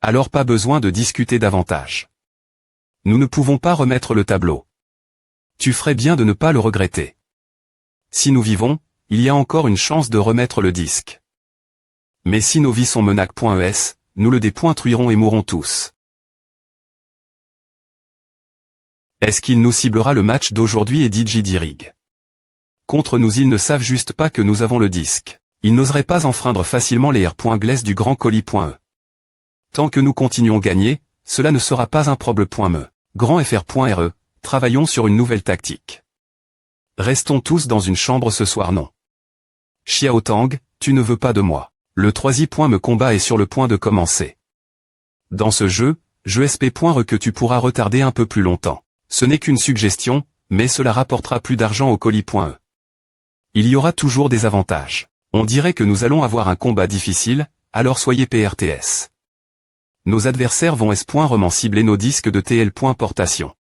Alors pas besoin de discuter davantage. Nous ne pouvons pas remettre le tableau. Tu ferais bien de ne pas le regretter. Si nous vivons, il y a encore une chance de remettre le disque. Mais si nos vies sont menac.es, nous le dépointruirons et mourrons tous. Est-ce qu'il nous ciblera le match d'aujourd'hui et DJ Dirig? Contre nous ils ne savent juste pas que nous avons le disque. Ils n'oseraient pas enfreindre facilement les R.Gless du grand colis.e. Tant que nous continuons gagner, cela ne sera pas un problème. Grand FR.re, travaillons sur une nouvelle tactique. Restons tous dans une chambre ce soir non. Xiao Tang, tu ne veux pas de moi. Le troisième combat est sur le point de commencer. Dans ce jeu, je sp.re que tu pourras retarder un peu plus longtemps. Ce n'est qu'une suggestion, mais cela rapportera plus d'argent au colis.e. Il y aura toujours des avantages. On dirait que nous allons avoir un combat difficile, alors soyez PRTS. Nos adversaires vont s.roman cibler nos disques de TL.portation.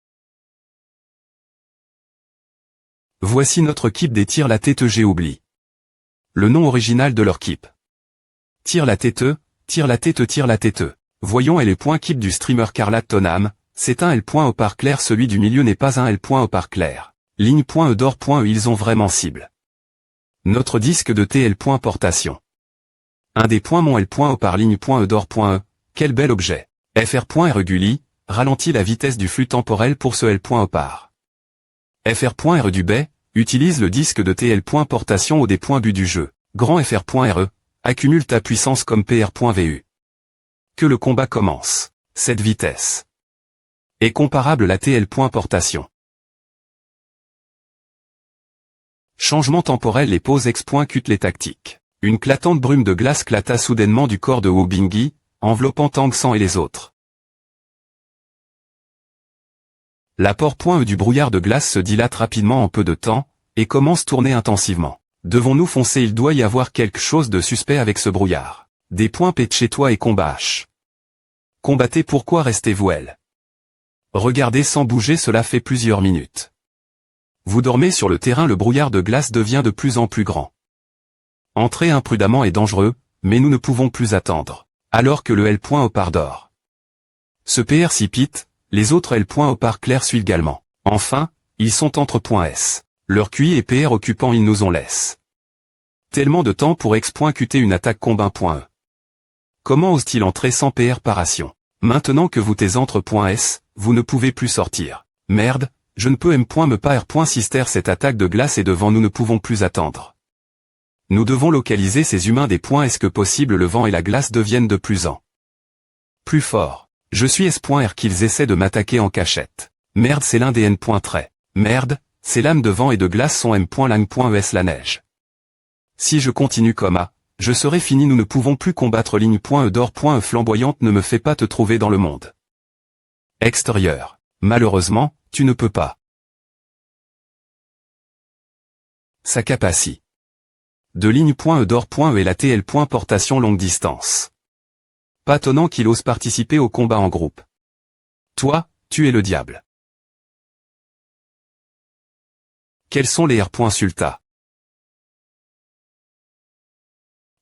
Voici notre keep des Tire la tête j'ai oublié. Le nom original de leur keep. Tire la tête, tire la tête, tire la tête. Voyons L.keep du streamer Carla Tonham, c'est un L.au par clair, celui du milieu n'est pas un L.au par clair. Ligne.e d'or.e ils ont vraiment cible. Notre disque de TL.portation. Un des points mon L.au par ligne.e d'or.e, quel bel objet. FR.reguli, ralentit la vitesse du flux temporel pour ce L.au par. FR.re du bay, utilise le disque de TL.portation au des points but du jeu. Grand FR.re, accumule ta puissance comme PR.vu. Que le combat commence. Cette vitesse est comparable à la TL.portation. Changement temporel les pauses ex.cut les tactiques. Une clatante brume de glace clata soudainement du corps de Wu Bingyi, enveloppant Tang San et les autres. L'apport.e du brouillard de glace se dilate rapidement en peu de temps, et commence tourner intensivement. Devons-nous foncer? Il doit y avoir quelque chose de suspect avec ce brouillard. Des points P chez toi et combat H. Combattez, pourquoi restez-vous L? Regardez sans bouger, cela fait plusieurs minutes. Vous dormez sur le terrain, le brouillard de glace devient de plus en plus grand. Entrez imprudemment et dangereux, mais nous ne pouvons plus attendre. Alors que le L.au par d'or. Ce PR s'y pite, les autres L.au par clair suivent également. Enfin, ils sont entre .s. Leur QI et PR occupant ils nous en laissent. Tellement de temps pour ex.qt une attaque combat.e. Comment ose-t-il entrer sans PR paration? Maintenant que vous t'es entre .s, vous ne pouvez plus sortir. Merde, je ne peux me pas R.sister, cette attaque de glace est devant nous, ne pouvons plus attendre. Nous devons localiser ces humains des points. Est-ce que possible? Le vent et la glace deviennent de plus en plus forts. Je suis S.R qu'ils essaient de m'attaquer en cachette. Merde, c'est l'un des N. Trait. Merde, ces lames de vent et de glace sont M.lang.es la neige. Si je continue comme A, je serai fini, nous ne pouvons plus combattre. Ligne.e d'or.e flamboyante ne me fait pas te trouver dans le monde extérieur. Malheureusement, tu ne peux pas. Sa capacité de ligne.e d'or.e et la TL.portation longue distance. Pas tonnant qu'il ose participer au combat en groupe. Toi, tu es le diable. Quels sont les R.sulta?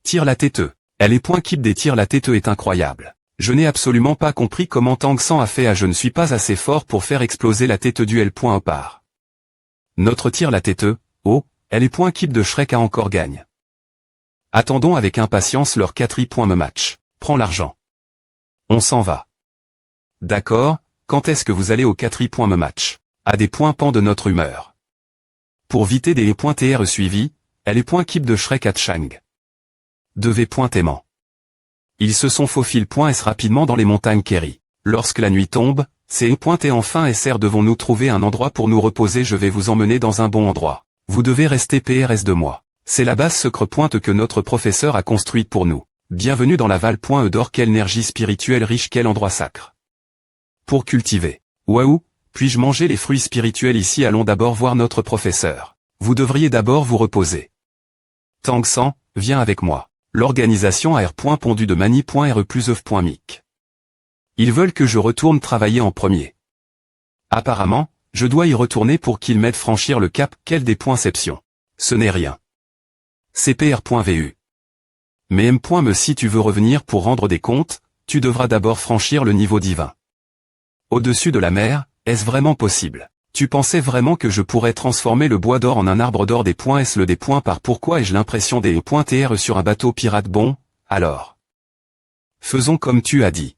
Tire la tête. Elle est .keep des Tire la tête est incroyable. Je n'ai absolument pas compris comment Tang San a fait. Je ne suis pas assez fort pour faire exploser la tête du L.au par. Notre Tire la tête, oh, elle est .keep de Shrek a encore gagne. Attendons avec impatience leur 4e match. Prends l'argent. On s'en va. D'accord, quand est-ce que vous allez au 4e match? À des points pan de notre humeur. Pour viter des points TR suivis, elle est .keep de Shrek à Chang. Devez aimant. Ils se sont faufilés.s rapidement dans les montagnes Kerry. Lorsque la nuit tombe, c'est et enfin SR devons-nous trouver un endroit pour nous reposer. Je vais vous emmener dans un bon endroit. Vous devez rester PRS de moi. C'est la base secret que notre professeur a construite pour nous. Bienvenue dans la Val.e d'or, quelle énergie spirituelle riche, quel endroit sacre. Pour cultiver. Waouh, puis-je manger les fruits spirituels ici? Allons d'abord voir notre professeur. Vous devriez d'abord vous reposer. Tang San, viens avec moi. L'organisation AR. Pondu de Mani.re plus œuf.mic. Ils veulent que je retourne travailler en premier. Apparemment, je dois y retourner pour qu'ils m'aident franchir le cap. Quel dépoinception. Ce n'est rien. CPR.vu. Mais me si tu veux revenir pour rendre des comptes, tu devras d'abord franchir le niveau divin. Au-dessus de la mer, est-ce vraiment possible? Tu pensais vraiment que je pourrais transformer le bois d'or en un arbre d'or des points? Est-ce le des points par pourquoi ai-je l'impression des points TR sur un bateau pirate? Bon, alors. Faisons comme tu as dit.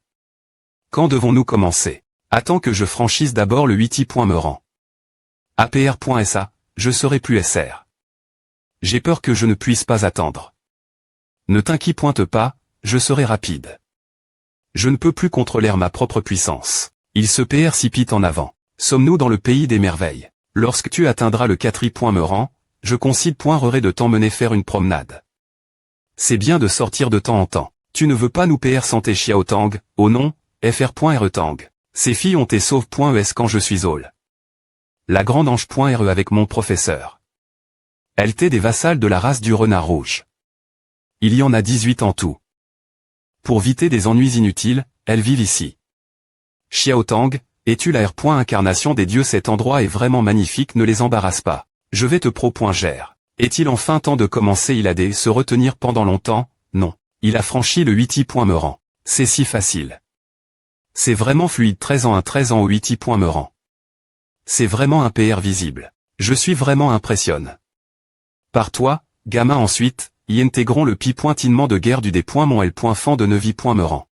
Quand devons-nous commencer? Attends que je franchisse d'abord le 8i point me rend. APR.SA, je serai plus SR. J'ai peur que je ne puisse pas attendre. Ne t'inquiète pas, je serai rapide. Je ne peux plus contrôler ma propre puissance. Il se précipite en avant. Sommes-nous dans le pays des merveilles? Lorsque tu atteindras le 4i point me rend, je concide point reré de t'emmener faire une promenade. C'est bien de sortir de temps en temps. Tu ne veux pas nous PR santé Xiaotang, oh non, FR.RE-Tang. Ces filles ont tes sauve.es quand je suis all. La grande ange.re avec mon professeur. Elle t'est des vassales de la race du renard rouge. Il y en a 18 en tout. Pour éviter des ennuis inutiles, elles vivent ici. Xiaotang, es-tu la R.incarnation des dieux? Cet endroit est vraiment magnifique, ne les embarrasse pas. Je vais te pro.gère. Est-il enfin temps de commencer? Il a des se retenir pendant longtemps? Non. Il a franchi le 8i point me rend. C'est si facile. C'est vraiment fluide. 13 ans au 8i point me rend. C'est vraiment un PR visible. Je suis vraiment impressionne. Par toi, gamin. Ensuite, y intégrons le pi pointinement de guerre du des. Mon L. Fan de 9i point me rend.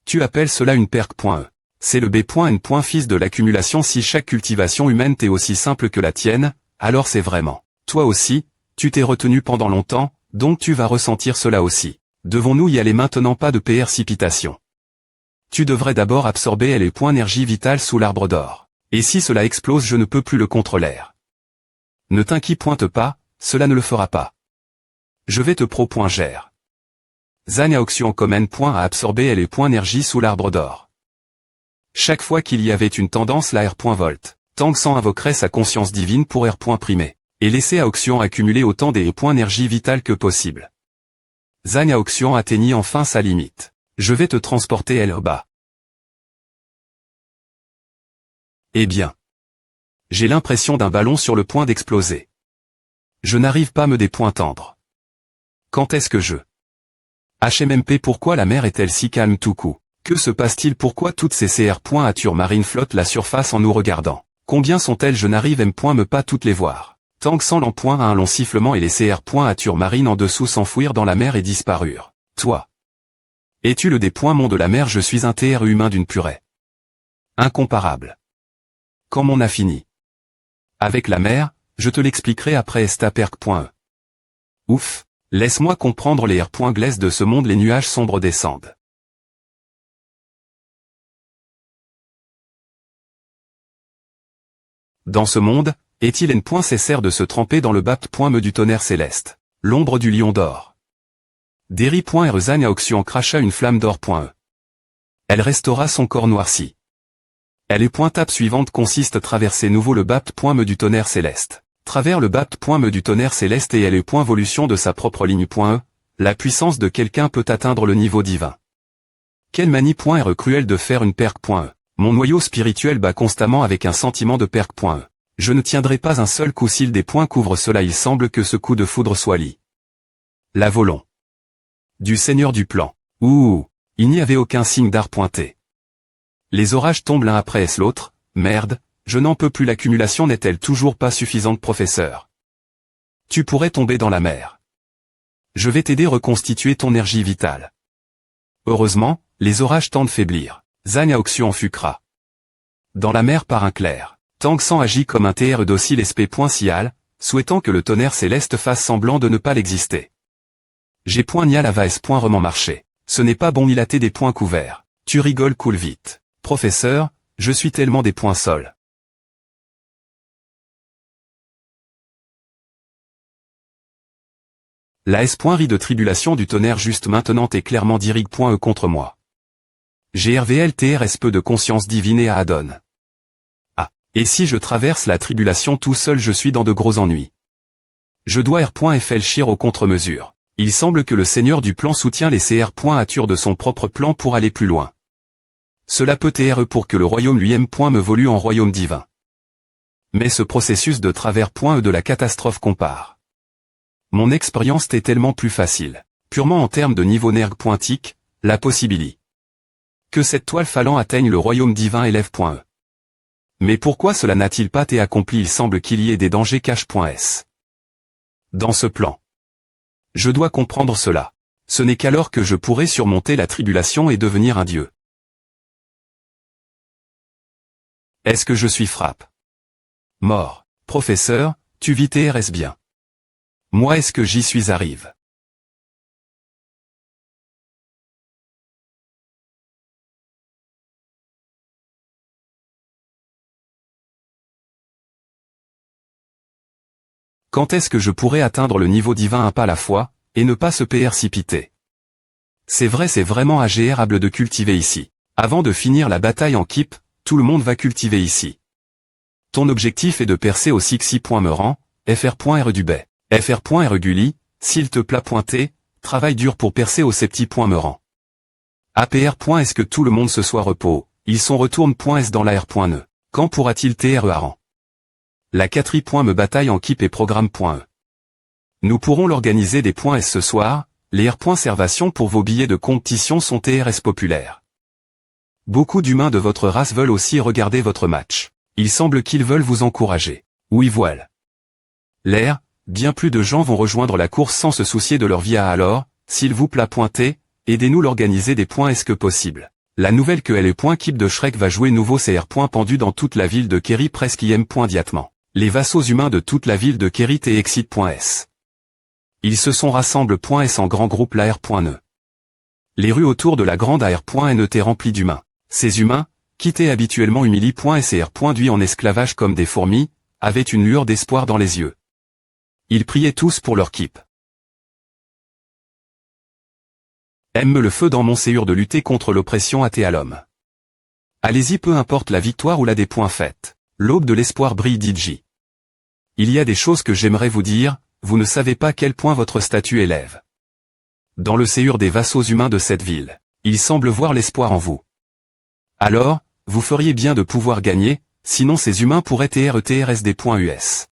Tu appelles cela une perque.e. C'est le B.N. Fils de l'accumulation. Si chaque cultivation humaine t'est aussi simple que la tienne, alors c'est vraiment. Toi aussi, tu t'es retenu pendant longtemps, donc tu vas ressentir cela aussi. Devons-nous y aller maintenant? Pas de précipitation. Tu devrais d'abord absorber les points énergie vitale sous l'arbre d'or. Et si cela explose, je ne peux plus le contrôler. Ne t'inquiète pas, cela ne le fera pas. Je vais te pro.gère. Zania Auction Common. À absorber les points énergie sous l'arbre d'or. Chaque fois qu'il y avait une tendance, la R.Volt. Tang San invoquerait sa conscience divine pour R.primé, et laisser à Auction accumuler autant des points énergie vitale que possible. Zania Auction atteignit enfin sa limite. Je vais te transporter elle bas. Eh bien. J'ai l'impression d'un ballon sur le point d'exploser. Je n'arrive pas à me dépointendre. Quand est-ce que je... HMMP, pourquoi la mer est-elle si calme tout coup? Que se passe-t-il? Pourquoi toutes ces CR.Attures marines flottent la surface en nous regardant? Combien sont-elles? Je n'arrive me pas toutes les voir. Tang San l'en à un long sifflement et les CR.Attures marines en dessous s'enfouirent dans la mer et disparurent. Toi. Es-tu le des mont de la mer? Je suis un TR humain d'une purée. Incomparable. Quand on a fini. Avec la mer, je te l'expliquerai après estaperque.e. Ouf, laisse-moi comprendre les R.Glace de ce monde. Les nuages sombres descendent. Dans ce monde, est-il n. Cessèrent de se tremper dans le bapt.me du tonnerre céleste, l'ombre du lion d'or. Derry.re. Zania Auction cracha une flamme d'or.e. Elle restaura son corps noirci. Elle est pointable suivante consiste à traverser nouveau le bapt.me du tonnerre céleste. Travers le bapt.me du tonnerre céleste et elle est volution de sa propre ligne.e, la puissance de quelqu'un peut atteindre le niveau divin. Quelle manie.re cruelle de faire une perque.e. Mon noyau spirituel bat constamment avec un sentiment de perque.e. Je ne tiendrai pas un seul coup s'il des points couvre cela. Il semble que ce coup de foudre soit lit. La volon. Du seigneur du plan. Ouh, il n'y avait aucun signe d'art pointé. Les orages tombent l'un après l'autre, merde, je n'en peux plus. L'accumulation n'est-elle toujours pas suffisante, professeur? Tu pourrais tomber dans la mer. Je vais t'aider à reconstituer ton énergie vitale. Heureusement, les orages tentent de faiblir. Zania Auction fucra. Dans la mer par un clair. Tang San agit comme un TR docile SP.Sial, souhaitant que le tonnerre céleste fasse semblant de ne pas l'exister. J'ai Nial à Vaes.Reman marché. Ce n'est pas bon, il a des points couverts. Tu rigoles, coule vite. Professeur, je suis tellement des points sols. La S. Rit de tribulation du tonnerre juste maintenant et clairement dirig.e contre moi. GRVLTRS peu de conscience divine et à Adon. Ah, et si je traverse la tribulation tout seul, je suis dans de gros ennuis. Je dois R.FLchir au contre-mesure. Il semble que le seigneur du plan soutient les CR.Attures de son propre plan pour aller plus loin. Cela peut être pour que le royaume lui-même me volue en royaume divin. Mais ce processus de travers.e de la catastrophe compare. Mon expérience est tellement plus facile. Purement en termes de niveau nerg.tic, la possibilité que cette toile fallant atteigne le royaume divin élève.e. Mais pourquoi cela n'a-t-il pas été accompli? Il semble qu'il y ait des dangers cache.s. Dans ce plan. Je dois comprendre cela. Ce n'est qu'alors que je pourrai surmonter la tribulation et devenir un dieu. Est-ce que je suis frappe? Mort. Professeur, tu vis TRS bien. Moi est-ce que j'y suis arrive? Quand est-ce que je pourrai atteindre le niveau divin un pas à la fois, et ne pas se précipiter? C'est vrai, c'est vraiment agréable de cultiver ici. Avant de finir la bataille en keep, tout le monde va cultiver ici. Ton objectif est de percer au 6i.meurant, fr.re du baie, fr.re du lit, s'il te plaît pointé, travaille dur pour percer au 7i.meurant. apr. Est-ce que tout le monde se soit repos, ils sont retourne.s dans la r.ne. Quand pourra-t-il TRE à rang? La 4i. Me bataille en keep et programme.e. Nous pourrons l'organiser des points S ce soir, les R.servation pour vos billets de compétition sont TRS populaires. Beaucoup d'humains de votre race veulent aussi regarder votre match. Il semble qu'ils veulent vous encourager. Oui voilà. L'air, bien plus de gens vont rejoindre la course sans se soucier de leur vie alors, s'il vous plaît pointez, aidez-nous l'organiser des points est-ce que possible. La nouvelle que L.Keep de Shrek va jouer nouveau CR. Pendu dans toute la ville de Kerry presque IM. Diatement. Les vassaux humains de toute la ville de Kerry et Exit.s. Ils se sont rassemblés.s en grand groupe la R.ne. Les rues autour de la grande AR.ne étaient remplies d'humains. Ces humains, quittés habituellement humili.s et R.duits en esclavage comme des fourmis, avaient une lueur d'espoir dans les yeux. Ils priaient tous pour leur keep. Aime le feu dans mon séur de lutter contre l'oppression athée à l'homme. Allez-y peu importe la victoire ou la des points faite. L'aube de l'espoir brille DJ. Il y a des choses que j'aimerais vous dire, vous ne savez pas quel point votre statut élève. Dans le séur des vassaux humains de cette ville, il semble voir l'espoir en vous. Alors, vous feriez bien de pouvoir gagner, sinon ces humains pourraient TRS des.us.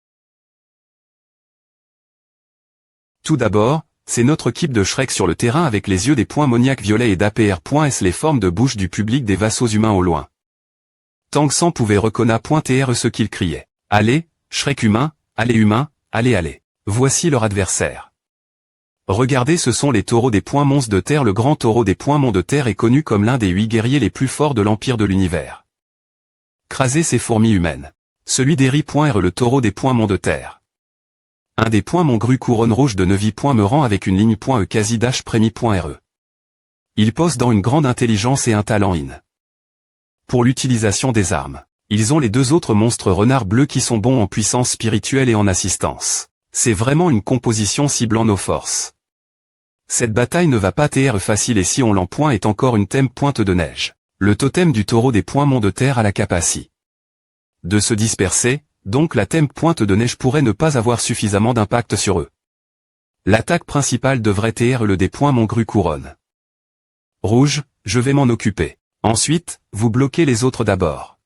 Tout d'abord, c'est notre équipe de Shrek sur le terrain avec les yeux des points moniaques violets et d'APR.S les formes de bouche du public des vassaux humains au loin. Tangsan pouvait reconnaître ce qu'il criait. Allez, Shrek humain, allez, allez. Voici leur adversaire. Regardez, ce sont les taureaux des points monstres de terre. Le grand taureau des points monts de terre est connu comme l'un des 8 guerriers les plus forts de l'empire de l'univers. Crasez ces fourmis humaines. Celui d'Eri.R le taureau des points monts de terre. Un des points monts grue couronne rouge de Nevi.me avec une ligne.e quasi dash prémi.re. Il pose dans une grande intelligence et un talent in. Pour l'utilisation des armes, ils ont les deux autres monstres renards bleus qui sont bons en puissance spirituelle et en assistance. C'est vraiment une composition ciblant nos forces. Cette bataille ne va pas être facile et si on l'empoint est encore une thème pointe de neige. Le totem du taureau des points monts de terre a la capacité de se disperser, donc la thème pointe de neige pourrait ne pas avoir suffisamment d'impact sur eux. L'attaque principale devrait être le des points monts grue couronne. Rouge, je vais m'en occuper. Ensuite, vous bloquez les autres d'abord.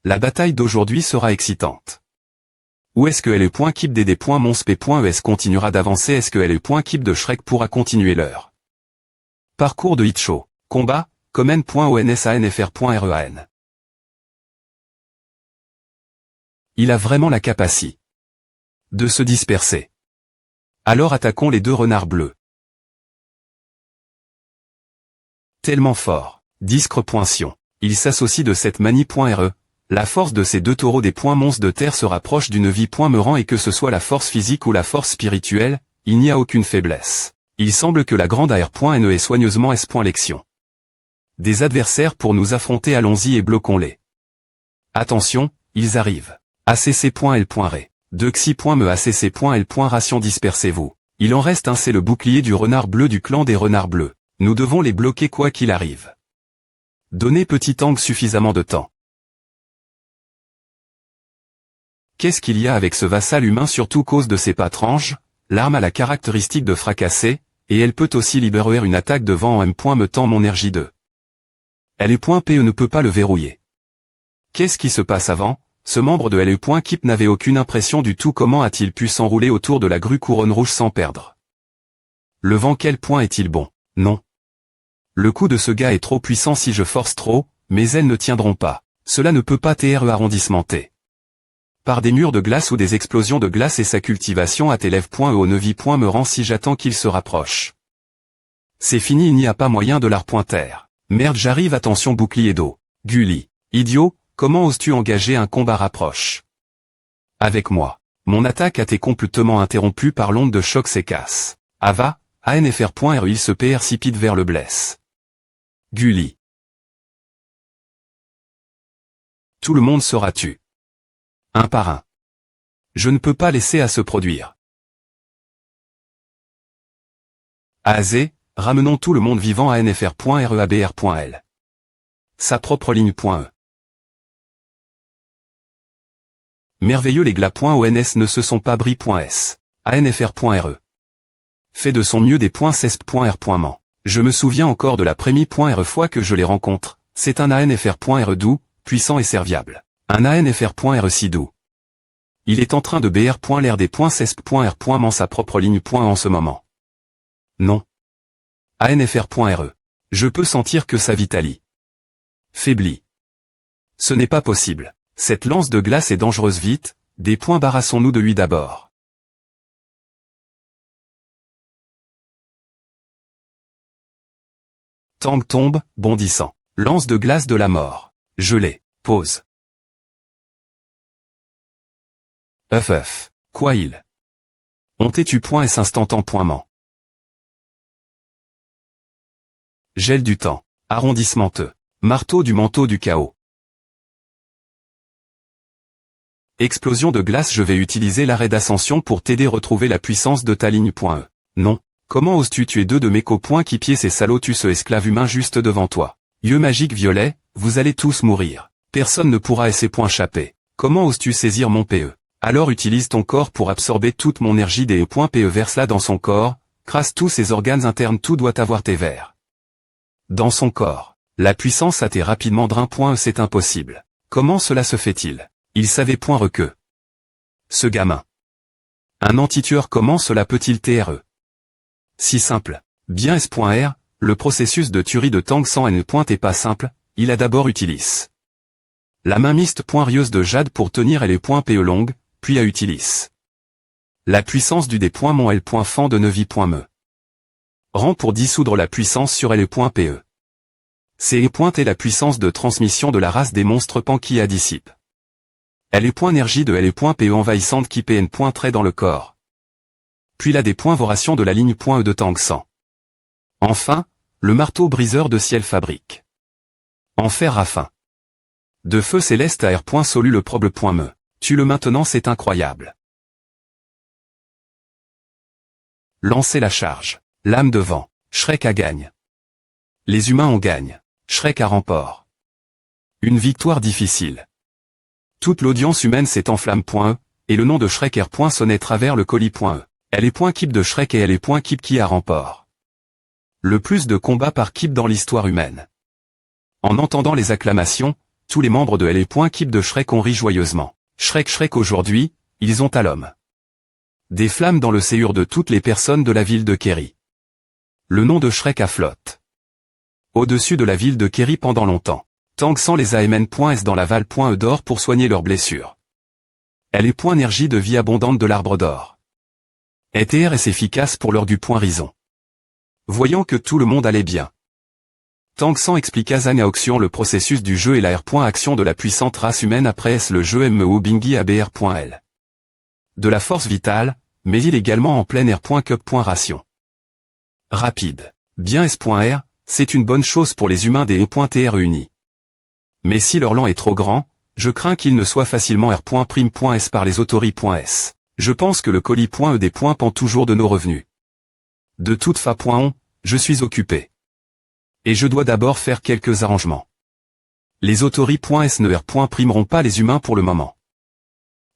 La bataille d'aujourd'hui sera excitante. Où est-ce que L.Keep des points mons P.es continuera d'avancer? Est-ce que L.Keep de Shrek pourra continuer leur parcours de hit show? Combat, comme N.onsanfr.rean. Il a vraiment la capacité de se disperser. Alors attaquons les deux renards bleus. Tellement fort. Discrepointion. Il s'associe de cette manie.re. La force de ces deux taureaux des points monstres de terre se rapproche d'une vie.meurant et que ce soit la force physique ou la force spirituelle, il n'y a aucune faiblesse. Il semble que la grande AR.ne est soigneusement S.lection. Des adversaires pour nous affronter, allons-y et bloquons-les. Attention, ils arrivent. ACC.L.Ré. De Xi.me ACC.L. Ration dispersez-vous. Il en reste un, c'est le bouclier du renard bleu du clan des renards bleus. Nous devons les bloquer quoi qu'il arrive. Donnez petit angle suffisamment de temps. Qu'est-ce qu'il y a avec ce vassal humain surtout cause de ses patranges? L'arme a la caractéristique de fracasser, et elle peut aussi libérer une attaque de vent en M. Me tend mon RJ2. Elle est .PE ne peut pas le verrouiller. Qu'est-ce qui se passe avant? Ce membre de LE.Keep n'avait aucune impression du tout. Comment a-t-il pu s'enrouler autour de la grue couronne rouge sans perdre? Le vent, quel point est-il bon? Non. Le coup de ce gars est trop puissant. Si je force trop, mes ailes ne tiendront pas. Cela ne peut pas être arrondissement T. Par des murs de glace ou des explosions de glace et sa cultivation à t'élève.e au nevi. Me rend si j'attends qu'il se rapproche. C'est fini, il n'y a pas moyen de la repointer. Merde, j'arrive, attention, bouclier d'eau. Gulli. Idiot, comment oses-tu engager un combat rapproche avec moi? Mon attaque a été complètement interrompue par l'onde de choc s'écasse. Ava, ANFR.RE, il se précipite vers le blesse. Gulli. Tout le monde sera tué. Un par un. Je ne peux pas laisser à se produire. AZ, ramenons tout le monde vivant à NFR.REABR.L. Sa propre ligne.E. Merveilleux, les glas.ONS ne se sont pas bris.S. ANFR.RE. Fait de son mieux des .CESP.R.Man. Je me souviens encore de la première.RE fois que je les rencontre. C'est un ANFR.RE doux, puissant et serviable. Un ANFR.RE si doux. Il est en train de BR.l'air des .CESP.R.Man sa propre ligne. En ce moment. Non. ANFR.RE. Je peux sentir que sa vitalie faiblit. Ce n'est pas possible. Cette lance de glace est dangereuse. Vite, des points, barrassons-nous de lui d'abord. Tang tombe, bondissant. Lance de glace de la mort. Gelée. Pause. Uf. Quoi il on t'es-tu .S instantanément. Gel du temps. Arrondissement T. Marteau du manteau du chaos. Explosion de glace. Je vais utiliser l'arrêt d'ascension pour t'aider à retrouver la puissance de ta ligne.E. Non. Comment oses-tu tuer deux de mes coéquipiers? Ces salauds, tu ce esclave humain juste devant toi. Yeux magiques violets, vous allez tous mourir. Personne ne pourra échapper. Comment oses-tu saisir mon PE? Alors utilise ton corps pour absorber toute mon énergie des PE. Verse-la dans son corps, crasse tous ses organes internes. Tout doit avoir tes vers. Dans son corps. La puissance a été rapidement drain.E. C'est impossible. Comment cela se fait-il? Il savait que. Ce gamin. Un antitueur, comment cela peut-il TRE? Si simple. Bien S.R, le processus de tuerie de Tang sans N. est pas simple, il a d'abord utilisé la main mixte rieuse de jade pour tenir L.PE longue, puis a utilisé la puissance du D. Mon L. Fan de nevi.me. Rend pour dissoudre la puissance sur L.PE. C'est et la puissance de transmission de la race des monstres pan qui a dissipe. L.énergie de L.PE envahissante qui PN. Trait dans le corps. Puis la des voration de la ligne.E de Tang San. Enfin, le marteau briseur de ciel fabrique. En fer rafin. De feu céleste à R. Solu le proble.me. Tue-le maintenant, c'est incroyable. Lancez la charge. Lame de vent. Shrek a gagne. Les humains en gagnent. Shrek a remporté. Une victoire difficile. Toute l'audience humaine s'est enflamme.e, et le nom de Shrek R. sonnait travers le colis.e. L.Keep de Shrek et L.Keep qui a remporté le plus de combats par Keep dans l'histoire humaine. En entendant les acclamations, tous les membres de L.Keep de Shrek ont ri joyeusement. Shrek aujourd'hui, ils ont à l'homme. Des flammes dans le séjour de toutes les personnes de la ville de Kerry. Le nom de Shrek a flotte au-dessus de la ville de Kerry pendant longtemps. Tang sans les AMN.S dans la Val.E d'or pour soigner leurs blessures. L.Énergie de vie abondante de l'arbre d'or. ETR est efficace pour leur du rison. Voyant que tout le monde allait bien. Tang San expliqua Zhang à Oxion le processus du jeu et la R.action de la puissante race humaine après le jeu MEO Bingi ABR.L. De la force vitale, mais il également en pleine R.Cup.ration. Rapide. Bien S.R, c'est une bonne chose pour les humains des E.TR réunis. Mais si leur lan est trop grand, je crains qu'il ne soit facilement R.Prime.S par les autori.S. Je pense que le colis.E dépend toujours de nos revenus. De toute façon, je suis occupé. Et je dois d'abord faire quelques arrangements. Les autori.S ne R.primeront pas les humains pour le moment.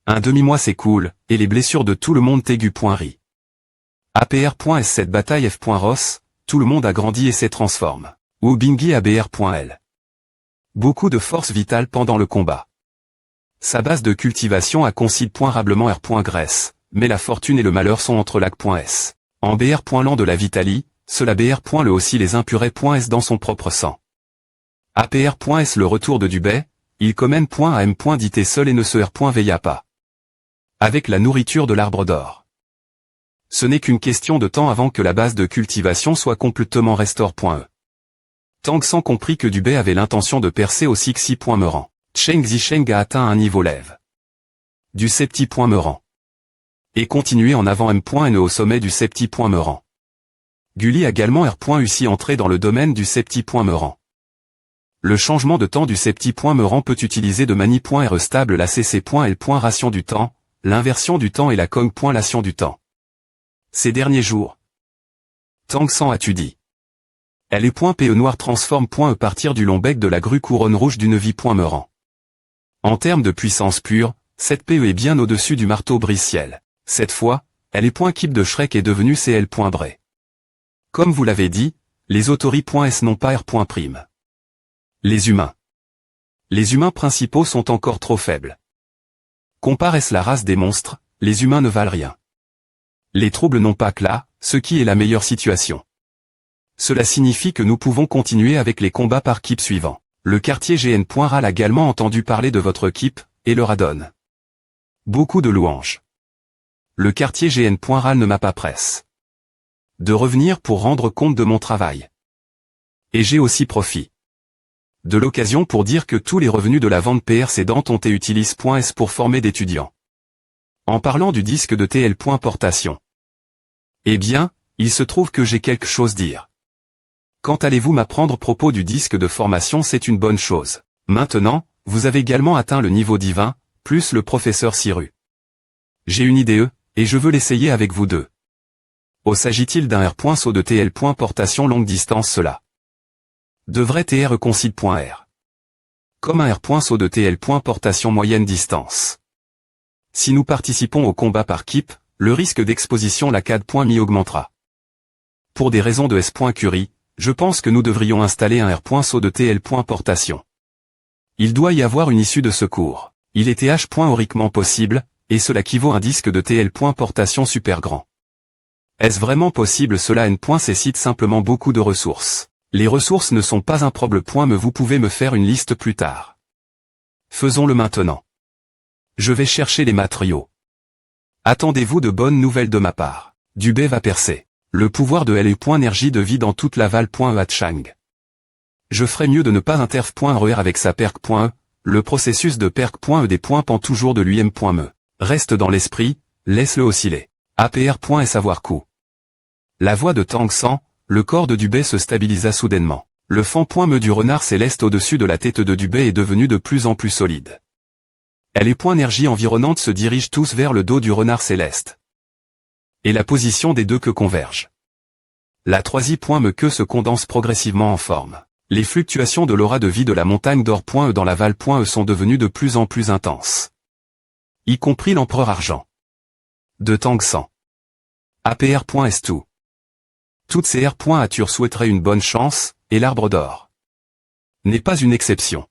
Un demi-mois s'écoule, et les blessures de tout le monde tégu.ri. APR.S cette bataille F.Ross, tout le monde a grandi et s'est transforme. Ou Bingi ABR.L. Beaucoup de force vitale pendant le combat. Sa base de cultivation a coïncide.rablement R.Grèce, mais la fortune et le malheur sont entre lac.s. En BR.Land de la Vitalie, cela BR. Le aussi les impurés.s dans son propre sang. APR.s le retour de Dubay, il commenne.am. Dit seul et ne se R.veilla pas. Avec la nourriture de l'arbre d'or. Ce n'est qu'une question de temps avant que la base de cultivation soit complètement restaure.e. Tang San comprit que Dubay avait l'intention de percer au Sixi.Meurant. Cheng Zisheng a atteint un niveau lève. Du Septi.Meurant. Et continué en avant M.Ne au sommet du Septi.Meurant. Gulli également R.Ussi entré dans le domaine du Septi.Meurant. Le changement de temps du Septi.Meurant peut utiliser de mani.re stable la cc.l. Ration du temps, l'inversion du temps et la cong.lation du temps. Ces derniers jours. Tang San as-tu dit. Elle est .pe noir transforme.e partir du long bec de la grue couronne rouge d'une vie.Meurant. En termes de puissance pure, cette PE est bien au-dessus du marteau brise-ciel. Cette fois, elle est .Kip de Shrek est devenue CL.Bray. Comme vous l'avez dit, les autori.s n'ont pas R.'. Les humains. Les humains principaux sont encore trop faibles. Compare-s la race des monstres, les humains ne valent rien. Les troubles n'ont pas que là, ce qui est la meilleure situation. Cela signifie que nous pouvons continuer avec les combats par Kip suivant. Le quartier GN.Ral a également entendu parler de votre Kip, et le radonne. Beaucoup de louanges. Le quartier GN.Ral ne m'a pas presse de revenir pour rendre compte de mon travail. Et j'ai aussi profit de l'occasion pour dire que tous les revenus de la vente précédente ont été utilisés.s pour former d'étudiants. En parlant du disque de TL. Portation. Eh bien, il se trouve que j'ai quelque chose à dire. Quand allez-vous m'apprendre propos du disque de formation, c'est une bonne chose. Maintenant, vous avez également atteint le niveau divin, plus le professeur Siru. J'ai une idée, et je veux l'essayer avec vous deux. S'agit-il d'un R. Saut de TL. Portation longue distance cela devrait TR concide.R. Comme un R. Saut de TL. Portation moyenne distance. Si nous participons au combat par Kip, le risque d'exposition la CAD.mi augmentera. Pour des raisons de S.Curie, je pense que nous devrions installer un R. Saut de TL. Portation. Il doit y avoir une issue de secours. Il est TH. Auriquement possible, et cela équivaut à un disque de TL. Portation super grand. Est-ce vraiment possible cela N. Cite simplement beaucoup de ressources. Les ressources ne sont pas un problème. Mais vous pouvez me faire une liste plus tard. Faisons-le maintenant. Je vais chercher les matériaux. Attendez-vous de bonnes nouvelles de ma part. Dubay va percer. Le pouvoir de LE. Énergie de vie dans toute la Val.E. Chang. Je ferais mieux de ne pas interf.RER avec sa perc.E. Le processus de perc.E des points pend toujours de l'UM.me. Reste dans l'esprit, laisse-le osciller. APR. Et savoir coup. La voix de Tang San, le corps de Dubay se stabilisa soudainement. Le fond.me du renard céleste au-dessus de la tête de Dubay est devenu de plus en plus solide. Les points énergie environnante se dirigent tous vers le dos du renard céleste. Et la position des deux queues converge. La troisième queue se condense progressivement en forme. Les fluctuations de l'aura de vie de la montagne d'or.e dans la Val.E sont devenues de plus en plus intenses. Y compris l'empereur argent. De Tang San. APR. Tout. Toutes ces R.Atur souhaiteraient une bonne chance, et l'arbre d'or n'est pas une exception.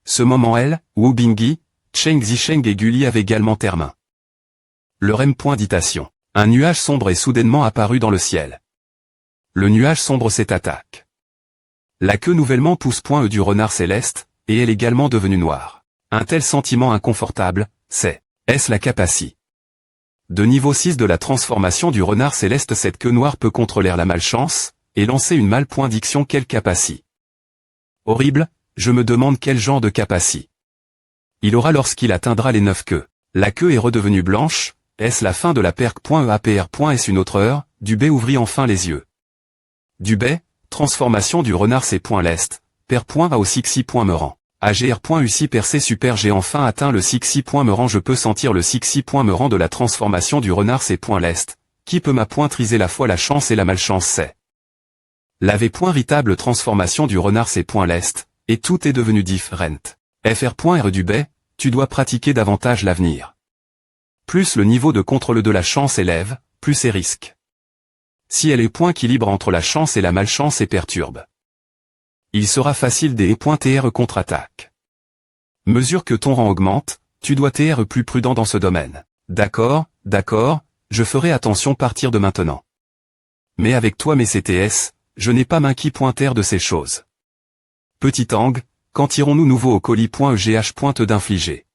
Ce moment Wu Bingyi, Cheng Zisheng et Gulli avaient également terminé. Leur M.Ditation. Un nuage sombre est soudainement apparu dans le ciel. Le nuage sombre s'est attaqué. La queue nouvellement pousse.e du renard céleste, et elle est également devenue noire. Un tel sentiment inconfortable, est-ce la capacité de niveau 6 de la transformation du renard céleste. Cette queue noire peut contrôler la malchance, et lancer une mal.diction. Quelle capacité horrible, je me demande quel genre de capacité il aura lorsqu'il atteindra les 9 queues. La queue est redevenue blanche, est-ce la fin de la perc.e APR. Est-ce une autre heure, Dubay ouvrit enfin les yeux. Dubay, transformation du renard C.Lest, per.a au Sixi.Meurant. AGR.Ussi percé super j'ai enfin atteint le Sixi.Meurant. Je peux sentir le Sixi.Meurant de la transformation du renard C.Lest, qui peut m'appointriser la foi la chance et la malchance c'est. La véritable transformation du renard C.Lest, et tout est devenu différent. FR.R Dubay, tu dois pratiquer davantage l'avenir. Plus le niveau de contrôle de la chance élève, plus ses risques. Si elle est point équilibre entre la chance et la malchance et perturbe, il sera facile des .TR contre-attaque. Mesure que ton rang augmente, tu dois être plus prudent dans ce domaine. D'accord, je ferai attention à partir de maintenant. Mais avec toi mes CTS, je n'ai pas m'inquiéter de ces choses. Petit angle, quand irons-nous nouveau au colis.egh pointe d'infliger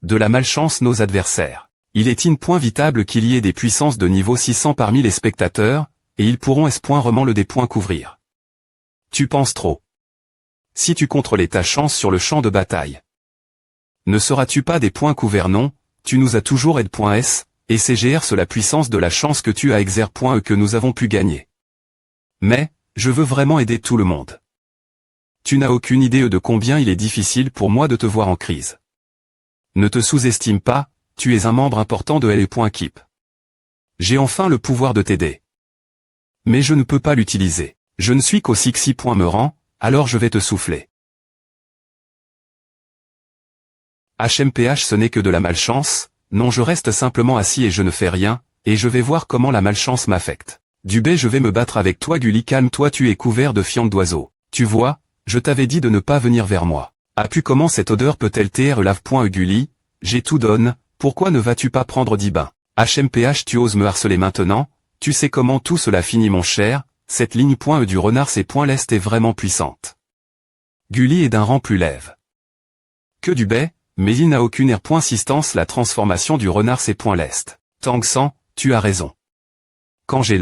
de la malchance nos adversaires. Il est inévitable qu'il y ait des puissances de niveau 600 parmi les spectateurs, et ils pourront remment le des points couvrir. Tu penses trop. Si tu contrôlais ta chance sur le champ de bataille. Ne seras-tu pas des points couverts? Non, tu nous as toujours aide.s, et CGR la puissance de la chance que tu as exerce.e que nous avons pu gagner. Mais, je veux vraiment aider tout le monde. Tu n'as aucune idée de combien il est difficile pour moi de te voir en crise. Ne te sous-estime pas, tu es un membre important de LE.Keep. J'ai enfin le pouvoir de t'aider. Mais je ne peux pas l'utiliser. Je ne suis qu'au 6.me alors je vais te souffler. HMPH ce n'est que de la malchance, non je reste simplement assis et je ne fais rien, et je vais voir comment la malchance m'affecte. Dubé je vais me battre avec toi Gulli calme-toi tu es couvert de fientes d'oiseaux. Tu vois, je t'avais dit de ne pas venir vers moi. As-tu comment cette odeur peut-elle t'être lave.e Gulli, j'ai tout donne, pourquoi ne vas-tu pas prendre 10 bains? HMPH tu oses me harceler maintenant, tu sais comment tout cela finit mon cher, cette ligne.e du renard c'est.l'est est vraiment puissante. Gulli est d'un rang plus lève que Dubé, mais il n'a aucune consistance la transformation du renard c'est.l'est. Tangsan, tu as raison. Quand j'ai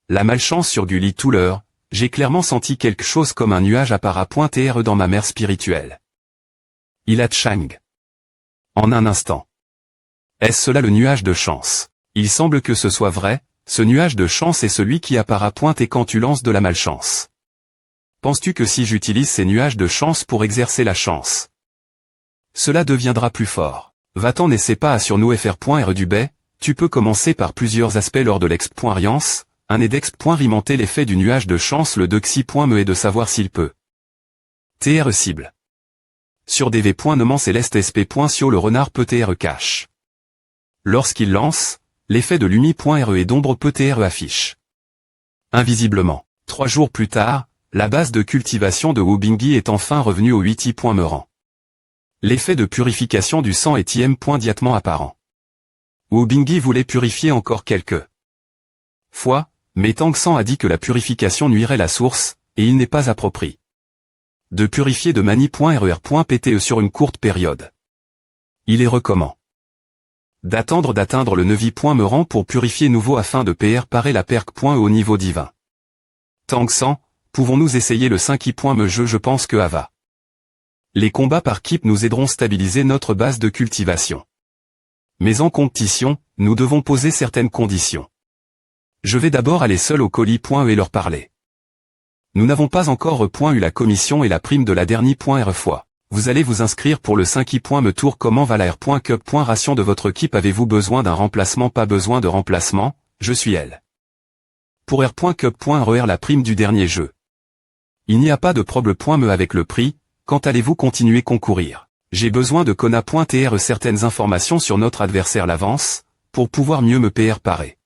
la malchance sur Gulli tout l'heure, j'ai clairement senti quelque chose comme un nuage appara.re dans ma mer spirituelle. Il a Chang. En un instant. Est-ce cela le nuage de chance? Il semble que ce soit vrai, ce nuage de chance est celui qui appara.et quand tu lances de la malchance. Penses-tu que si j'utilise ces nuages de chance pour exercer la chance, cela deviendra plus fort? Va-t'en n'essaie pas à sur nous fr.re Dubé, tu peux commencer par plusieurs aspects lors de l'exp.riance, un edex.rimenter l'effet du nuage de chance le dexi.me est de savoir s'il peut. TR cible. Sur dv.noment céleste sp.sio le renard peut TR cache. Lorsqu'il lance, l'effet de lumi.re et d'ombre peut TR affiche. Invisiblement. 3 jours plus tard, la base de cultivation de Wubingi est enfin revenue au 8i.me rang. L'effet de purification du sang est im.diatement apparent. Wubingi voulait purifier encore quelques fois, mais Tangsan a dit que la purification nuirait la source, et il n'est pas approprié de purifier de mani.rer.pte sur une courte période. Il est recommandé d'atteindre le 9i.me rang pour purifier nouveau afin de parer la perque.e au niveau divin. Tangsan, pouvons-nous essayer le 5i.me je pense que Ava. Les combats par keep nous aideront à stabiliser notre base de cultivation. Mais en compétition, nous devons poser certaines conditions. Je vais d'abord aller seul au colis.e et leur parler. Nous n'avons pas encore eu la commission et la prime de la dernière fois. Vous allez vous inscrire pour le 5i.me tour comment va la R.Cup. Ration de votre équipe avez-vous besoin d'un remplacement? Pas besoin de remplacement, je suis elle. Pour R.Cup.RER la prime du dernier jeu. Il n'y a pas de problème avec le prix, quand allez-vous continuer concourir? J'ai besoin de Kona.tr certaines informations sur notre adversaire l'avance, pour pouvoir mieux me parer.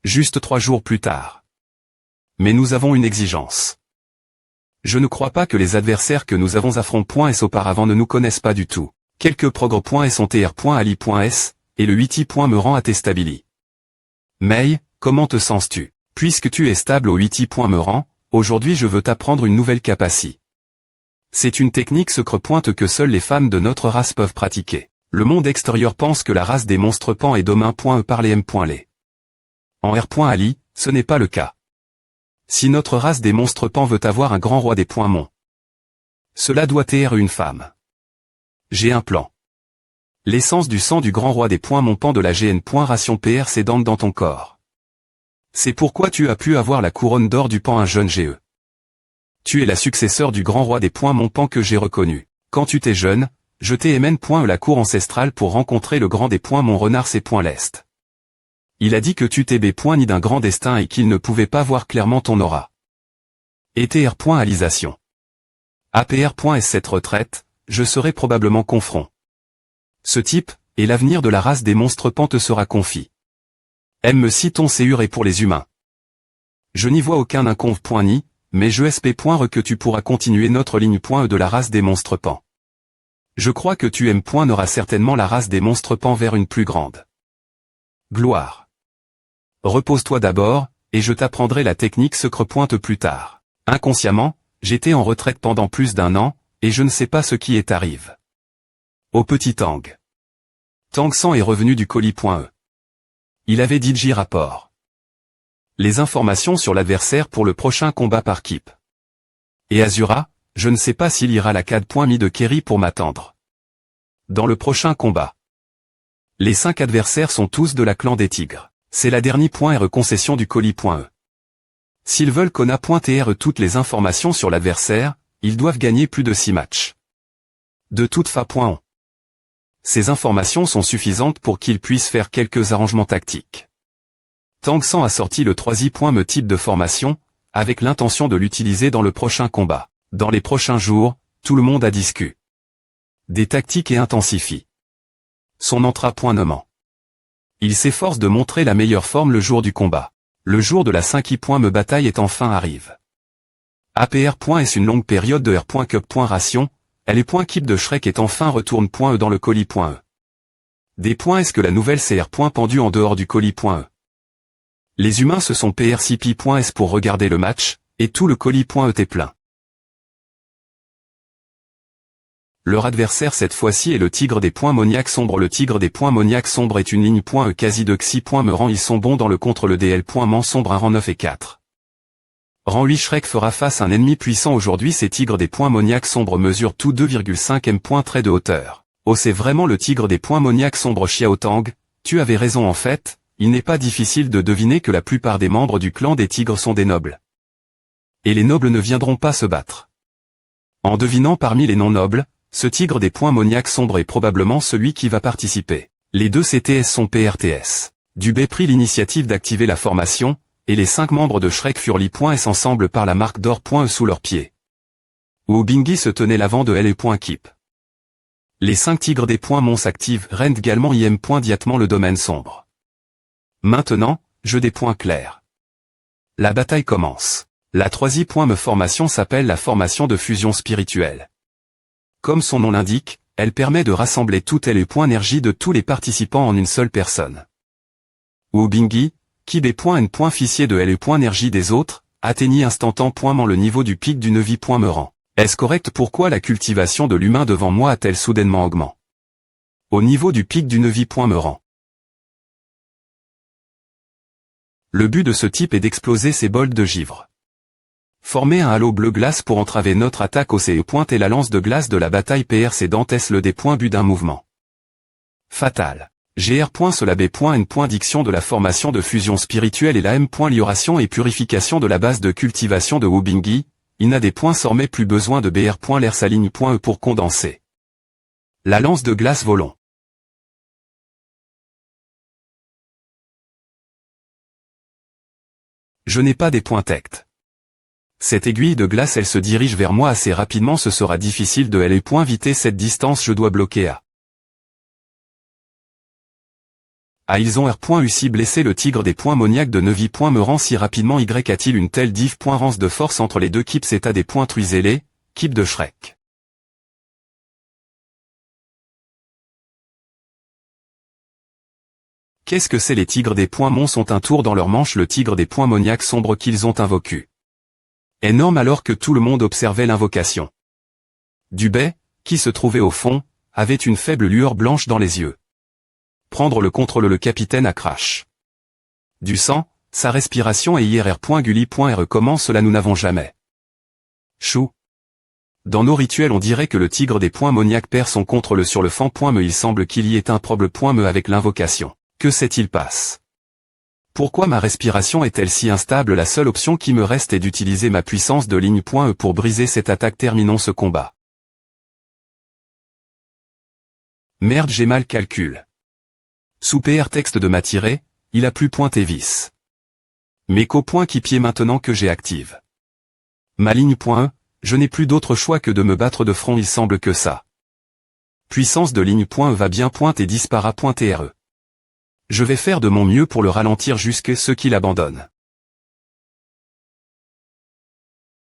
Juste 3 jours plus tard. Mais nous avons une exigence. Je ne crois pas que les adversaires que nous avons affrontés auparavant ne nous connaissent pas du tout. Quelques progr.s sont tr.ali.s, et le 8i.me rend à tes stabili. Mei, comment te sens-tu? Puisque tu es stable au 8i.me rend, aujourd'hui je veux t'apprendre une nouvelle capacité. C'est une technique secret que seules les femmes de notre race peuvent pratiquer. Le monde extérieur pense que la race des monstres pan est domain.e par les m.les. En R.ali, ce n'est pas le cas. Si notre race des monstres pan veut avoir un grand roi des points mon, cela doit être une femme. J'ai un plan. L'essence du sang du grand roi des points mon pan de la GN. Ration PR s'édante dans ton corps. C'est pourquoi tu as pu avoir la couronne d'or du pan un jeune GE. Tu es la successeur du grand roi des points mon pan que j'ai reconnu. Quand tu t'es jeune, je t'ai émène la cour ancestrale pour rencontrer le grand des points mon renard c'est.l'est. Il a dit que tu t'es ni d'un grand destin et qu'il ne pouvait pas voir clairement ton aura. ETR.alisation. APR.s cette retraite, je serai probablement confront. Ce type, et l'avenir de la race des monstres pan te sera confié. M. si ton séur est pour les humains. Je n'y vois aucun inconve. Ni, mais je sp. Que tu pourras continuer notre ligne. De la race des monstres pan. Je crois que tu aimes point n'aura certainement la race des monstres pend vers une plus grande gloire. Repose-toi d'abord, et je t'apprendrai la technique secre pointe plus tard. Inconsciemment, j'étais en retraite pendant plus d'1 an, et je ne sais pas ce qui est arrive. Au petit Tang. Tang San est revenu du colis.e. Il avait DJ rapport. Les informations sur l'adversaire pour le prochain combat par Kip. Et Azura, je ne sais pas s'il ira la 4.mi de Kerry pour m'attendre. Dans le prochain combat. Les 5 adversaires sont tous de la clan des Tigres. C'est la dernière .r concession du colis.e. S'ils veulent Kona.tr toutes les informations sur l'adversaire, ils doivent gagner plus de 6 matchs. De toute fa.on. Ces informations sont suffisantes pour qu'ils puissent faire quelques arrangements tactiques. Tang San a sorti le 3i.me type de formation, avec l'intention de l'utiliser dans le prochain combat. Dans les prochains jours, tout le monde a discuté des tactiques et intensifie son entra.nement. Il s'efforce de montrer la meilleure forme le jour du combat. Le jour de la 5i.me bataille est enfin arrive. APR.est une longue période de R.cup.ration, elle est .keep de Shrek est enfin retourne.e dans le colis.e. Des points est-ce que la nouvelle CR. Pendue en dehors du colis.e. Les humains se sont PRCP.s pour regarder le match, et tout le colis.e est plein. Leur adversaire cette fois-ci est le tigre des points Moniaque sombre. Le tigre des points Moniaque sombre est une ligne .e quasi de Xi.me rang. Ils sont bons dans le contre le DL. Man sombre un rang 9 et 4. Rang 8 Shrek fera face à un ennemi puissant aujourd'hui. Ces tigres des points Moniaque sombre mesurent tous 2,5 m trait de hauteur. Oh c'est vraiment le tigre des points Moniaque sombre Xiao Tang, tu avais raison en fait, il n'est pas difficile de deviner que la plupart des membres du clan des tigres sont des nobles. Et les nobles ne viendront pas se battre. En devinant parmi les non-nobles, ce tigre des points Moniaque sombre est probablement celui qui va participer. Les 2 CTS sont PRTS. Dubé prit l'initiative d'activer la formation, et les 5 membres de Shrek furent li.s ensemble par la marque d'or.e sous leurs pieds. Wu Bingyi se tenait l'avant de L.Keep. Les 5 tigres des points Mons activent rendent également im.diatement le domaine sombre. Maintenant, jeu des points clairs. La bataille commence. La 3i.me formation s'appelle la formation de fusion spirituelle. Comme son nom l'indique, elle permet de rassembler toute l'énergie de tous les participants en une seule personne. Wu Bingyi, qui des points n fichier de l'énergie des autres, atteignit instantanément le niveau du pic du 9i.me rang. Est-ce correct? Pourquoi la cultivation de l'humain devant moi a-t-elle soudainement augmenté? Au niveau du pic du 9i.me rang. Le but de ce type est d'exploser ces bols de givre. Former un halo bleu glace pour entraver notre attaque au CE. Et la lance de glace de la bataille PRC Dantes le des points but d'un mouvement. Fatal. GR. Cela B.N. Diction de la formation de fusion spirituelle et la M. Lioration et purification de la base de cultivation de Wu Bingyi, il n'a des points sormets plus besoin de BR. L'air sa ligne.e pour condenser. La lance de glace volon. Je n'ai pas des points tect. Cette aiguille de glace elle se dirige vers moi assez rapidement, ce sera difficile de éviter cette distance, je dois bloquer A. Ils ont R.UC blessé le tigre des points Moniaque de 9i.me rang si rapidement Y a-t-il une telle diff.rance de force entre les deux Kips c'est à des points Truizelé, Kip de Shrek. Qu'est-ce que c'est? Les tigres des points Mons ont un tour dans leur manche, le tigre des points Moniaque sombre qu'ils ont invoqué. Énorme alors que tout le monde observait l'invocation. Dubé, qui se trouvait au fond, avait une faible lueur blanche dans les yeux. Prendre le contrôle, le capitaine a crash. Du sang, sa respiration et IRR.Gulli.R comment cela nous n'avons jamais. Chou. Dans nos rituels on dirait que le tigre des points Moniaque perd son contrôle sur le fan.me, il semble qu'il y ait un problème.me avec l'invocation. Que s'est-il passe? Pourquoi ma respiration est-elle si instable? La seule option qui me reste est d'utiliser ma puissance de ligne.e pour briser cette attaque. Terminons ce combat. Merde, j'ai mal calcul. Sous PR texte de ma tirée, il a plus pointé vis. Mais qu'au point qui pied maintenant que j'ai active. Ma ligne.e, je n'ai plus d'autre choix que de me battre de front, il semble que ça. Puissance de ligne.e va bien et dispara.TRE. Je vais faire de mon mieux pour le ralentir jusqu'à ce qu'il abandonne.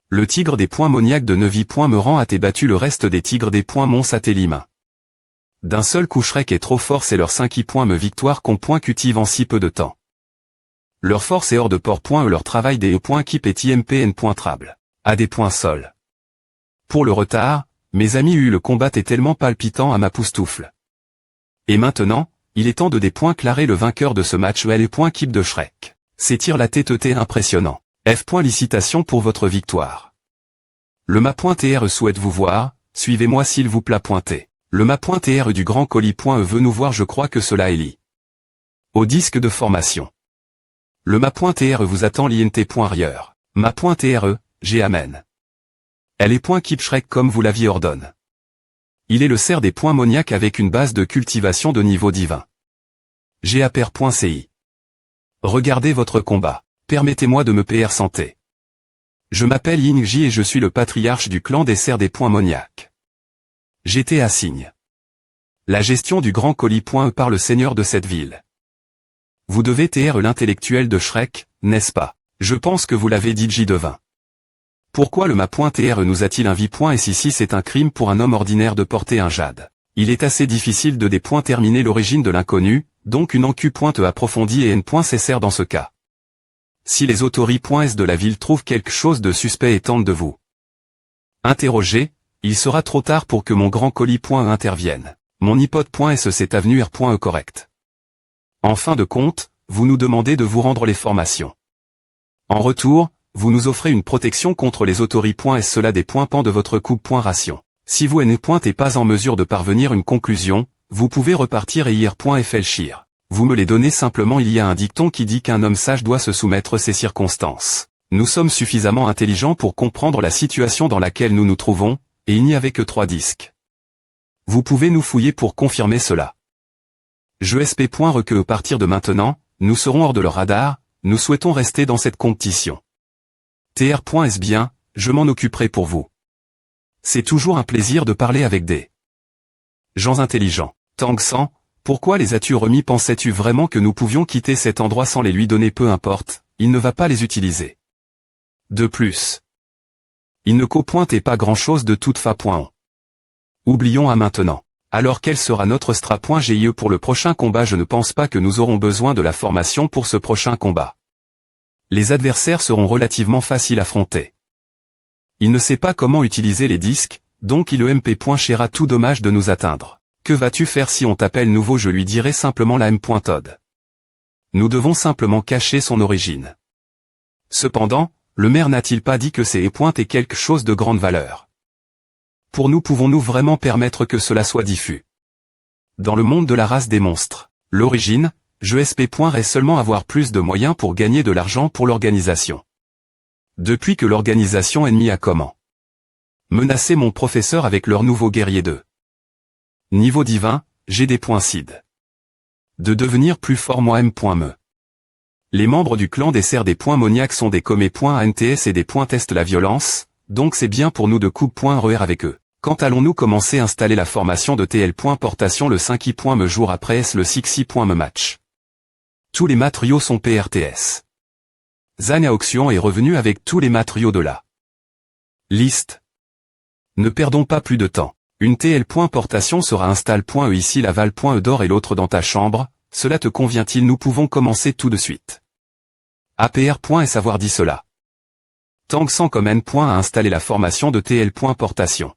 Le tigre des points Moniaque de 9i.me rang a battu le reste des tigres des points Mons à tes limains. D'un seul coup Shrek est trop fort, c'est leur 5 point me victoire qu'on point cultive en si peu de temps. Leur force est hors de port point leur travail des points keep est IMPN point trable. À des points sol. Pour le retard, mes amis le combat est tellement palpitant à ma poustoufle. Et maintenant, il est temps de déclarer le vainqueur de ce match les points keep de Shrek. S'étire la tête impressionnant. Félicitations pour votre victoire. Le ma.tr souhaite vous voir, suivez-moi s'il vous plaît. Le ma.tr du grand colis. Veut nous voir, je crois que cela est lié. Au disque de formation. Le ma.tr vous attend l'int.rieur. Ma.tr, j'ai amène. Elle est point keep Shrek comme vous l'aviez ordonné. Il est le cerf des points moniaques avec une base de cultivation de niveau divin. GAPR.ci. Regardez votre combat. Permettez-moi de me PR santé. Je m'appelle Yingji et je suis le patriarche du clan des cerfs des points moniaques. J'étais assigne. La gestion du grand colis. Par le seigneur de cette ville. Vous devez TR l'intellectuel de Shrek, n'est-ce pas? Je pense que vous l'avez dit J20. Pourquoi le ma.tr nous a-t-il invi? Et si c'est un crime pour un homme ordinaire de porter un jade. Il est assez difficile de terminer l'origine de l'inconnu, donc une enquête approfondie et n.cr dans ce cas. Si les autorités de la ville trouvent quelque chose de suspect et tentent de vous interroger, il sera trop tard pour que mon grand colis. Intervienne. Mon hypote.s c'est avenue R.e correct. En fin de compte, vous nous demandez de vous rendre les formations. En retour, vous nous offrez une protection contre les autorités. Cela des points pan de votre coupe. Ration. Si vous n'êtes pas en mesure de parvenir à une conclusion, vous pouvez repartir et ir.flchir. Vous me les donnez simplement. Il y a un dicton qui dit qu'un homme sage doit se soumettre à ses circonstances. Nous sommes suffisamment intelligents pour comprendre la situation dans laquelle nous nous trouvons, et il n'y avait que 3 disques. Vous pouvez nous fouiller pour confirmer cela. Je sp.re que à partir de maintenant, nous serons hors de leur radar, nous souhaitons rester dans cette compétition. tr.s bien, je m'en occuperai pour vous. C'est toujours un plaisir de parler avec des gens intelligents. Tangsan, pourquoi les as-tu remis? Pensais-tu vraiment que nous pouvions quitter cet endroit sans les lui donner? Peu importe, il ne va pas les utiliser. De plus, il ne copointe pas grand-chose de toute façon. Oublions à maintenant. Alors quel sera notre stra.GIE pour le prochain combat? Je ne pense pas que nous aurons besoin de la formation pour ce prochain combat. Les adversaires seront relativement faciles à affronter. Il ne sait pas comment utiliser les disques, donc il EMP.chera tout dommage de nous atteindre. Que vas-tu faire si on t'appelle nouveau? Je lui dirai simplement la M.Todd. Nous devons simplement cacher son origine. Cependant, le maire n'a-t-il pas dit que ces pointes est quelque chose de grande valeur? Pour nous, pouvons-nous vraiment permettre que cela soit diffus? Dans le monde de la race des monstres, l'origine, je sp.rai seulement avoir plus de moyens pour gagner de l'argent pour l'organisation. Depuis que l'organisation ennemie a comment menacé mon professeur avec leur nouveau guerrier de niveau divin, j'ai des points cid. De devenir plus fort moi m.me. Les membres du clan des cerfs des points moniaques sont des comés.ants et des points testent la violence, donc c'est bien pour nous de coupe.rer avec eux. Quand allons-nous commencer à installer la formation de TL.portation le 5i.me jour après le 6i.me match? Tous les matériaux sont PRTS. Zania Auction est revenu avec tous les matériaux de la liste. Ne perdons pas plus de temps. Une TL.portation sera install.e ici la val.e d'or et l'autre dans ta chambre, cela te convient-il? Nous pouvons commencer tout de suite. APR.s avoir dit cela. Tangsan comme N. A installé la formation de TL.portation.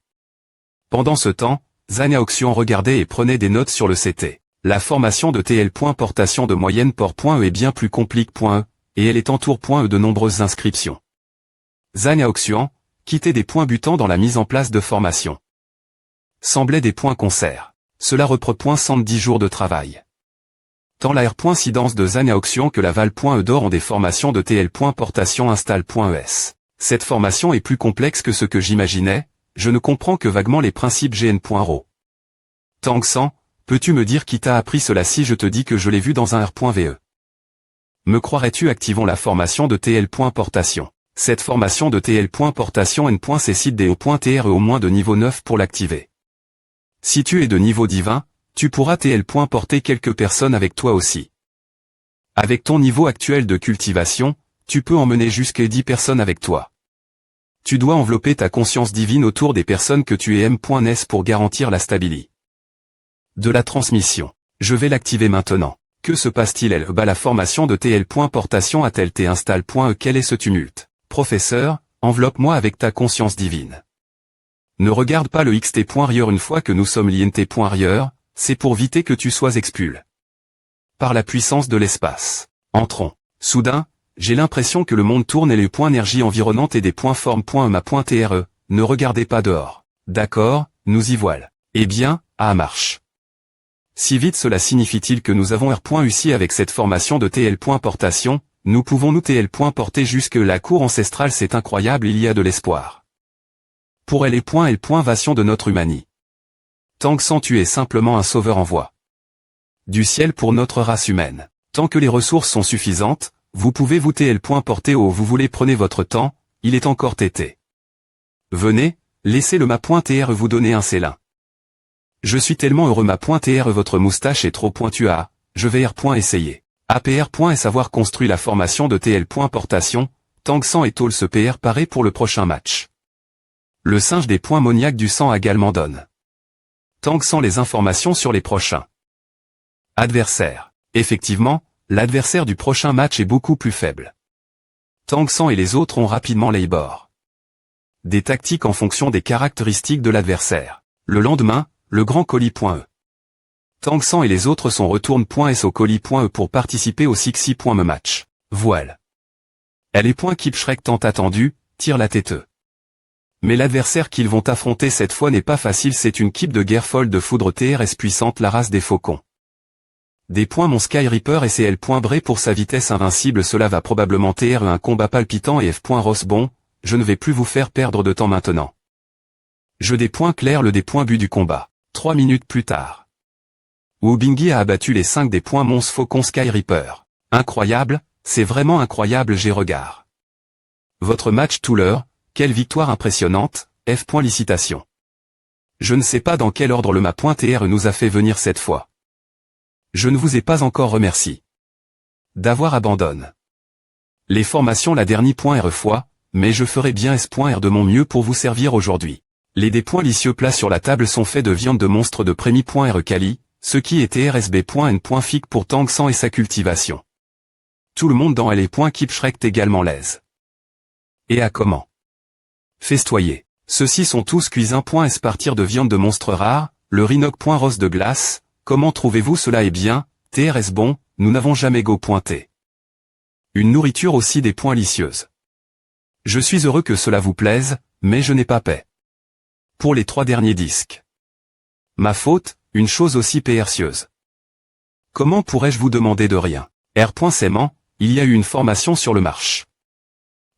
Pendant ce temps, Zania Auction regardait et prenait des notes sur le CT. La formation de TL.portation de moyenne port.e est bien plus complique.e, et elle est entoure.e de nombreuses inscriptions. Zania Auction, quitter des points butants dans la mise en place de formation. Semblait des points concert. Cela reprend 110 jours de travail. Tant la R.incidence de Zania Auction que la val.e d'or ont des formations de TL.portation install.es. Cette formation est plus complexe que ce que j'imaginais, je ne comprends que vaguement les principes GN.ro. Tangsan, peux-tu me dire qui t'a appris cela si je te dis que je l'ai vu dans un R.ve? Me croirais-tu? Activons la formation de TL.portation. Cette formation de TL.portation N.cécite des O.tr au moins de niveau 9 pour l'activer. Si tu es de niveau divin, tu pourras TL.porter quelques personnes avec toi aussi. Avec ton niveau actuel de cultivation, tu peux emmener jusqu'à 10 personnes avec toi. Tu dois envelopper ta conscience divine autour des personnes que tu es M.nes pour garantir la stabilité De la transmission. Je vais l'activer maintenant. Que se passe-t-il? La formation de TL. Portation à tel T installe. Quel est ce tumulte? Professeur, enveloppe-moi avec ta conscience divine. Ne regarde pas le xt. Rieur une fois que nous sommes l'int. Rieur, c'est pour éviter que tu sois expulsé. Par la puissance de l'espace. Entrons. Soudain, j'ai l'impression que le monde tourne et les points énergie environnante et des points forment. Ma.tre, ne regardez pas dehors. D'accord, nous y voilà. Eh bien, à marche. Si vite cela signifie-t-il que nous avons R.U avec cette formation de TL. Portation, nous pouvons nous TL. Porter jusque la cour ancestrale. C'est incroyable, il y a de l'espoir. Pour elle Vation de notre humanité. Tang San, tu es simplement un sauveur en voie du ciel pour notre race humaine. Tant que les ressources sont suffisantes, vous pouvez vous TL. Porter où vous voulez. Prenez votre temps, il est encore tété. Venez, laissez le ma.tr vous donner un célin. Je suis tellement heureux ma.tr votre moustache est trop pointue à, je vais essayer. APR. Savoir construit la formation de TL. Portation, Tang San et Tol se PR paré pour le prochain match. Le singe des points moniaques du sang également donne. Tang San les informations sur les prochains adversaires. Effectivement, l'adversaire du prochain match est beaucoup plus faible. Tang San et les autres ont rapidement les bords. Des tactiques en fonction des caractéristiques de l'adversaire. Le lendemain, le grand colis.e. Tang San et les autres sont retourne.s au colis.e pour participer au 6-me match. Voile. Elle est Keep Shrek tant attendu, tire la tête. Mais l'adversaire qu'ils vont affronter cette fois n'est pas facile, c'est une keep de guerre folle de foudre TRS puissante, la race des faucons. Des points mon Sky Reaper et CL. Bré pour sa vitesse invincible, cela va probablement TR un combat palpitant et F. Ross bon, je ne vais plus vous faire perdre de temps maintenant. Je des points clairs le des points but du combat. 3 minutes plus tard. Wu Bingyi a abattu les 5 des points mons faucon Sky Reaper. Incroyable, c'est vraiment incroyable, j'ai regard. Votre match tout l'heure, quelle victoire impressionnante, F. Licitation. Je ne sais pas dans quel ordre le ma.tr nous a fait venir cette fois. Je ne vous ai pas encore remercié d'avoir abandonné les formations la dernière .r fois, mais je ferai bien S.R de mon mieux pour vous servir aujourd'hui. Les dés licieux plats sur la table sont faits de viande de monstre de prémie.R Kali, ce qui est TRSB.N. Fic pour Tang San et sa cultivation. Tout le monde dans elle est Keep Shrek également l'aise. Et à comment festoyer. Ceux-ci sont tous cuisins.S partir de viande de monstre rare, le rhinoc.rose de glace, comment trouvez-vous cela? Eh bien, TRS bon, nous n'avons jamais go.t. Une nourriture aussi des points licieuse. Je suis heureux que cela vous plaise, mais je n'ai pas paix. Pour les 3 derniers disques. Ma faute, une chose aussi percieuse. Comment pourrais-je vous demander de rien? R.Saiement, il y a eu une formation sur le marche.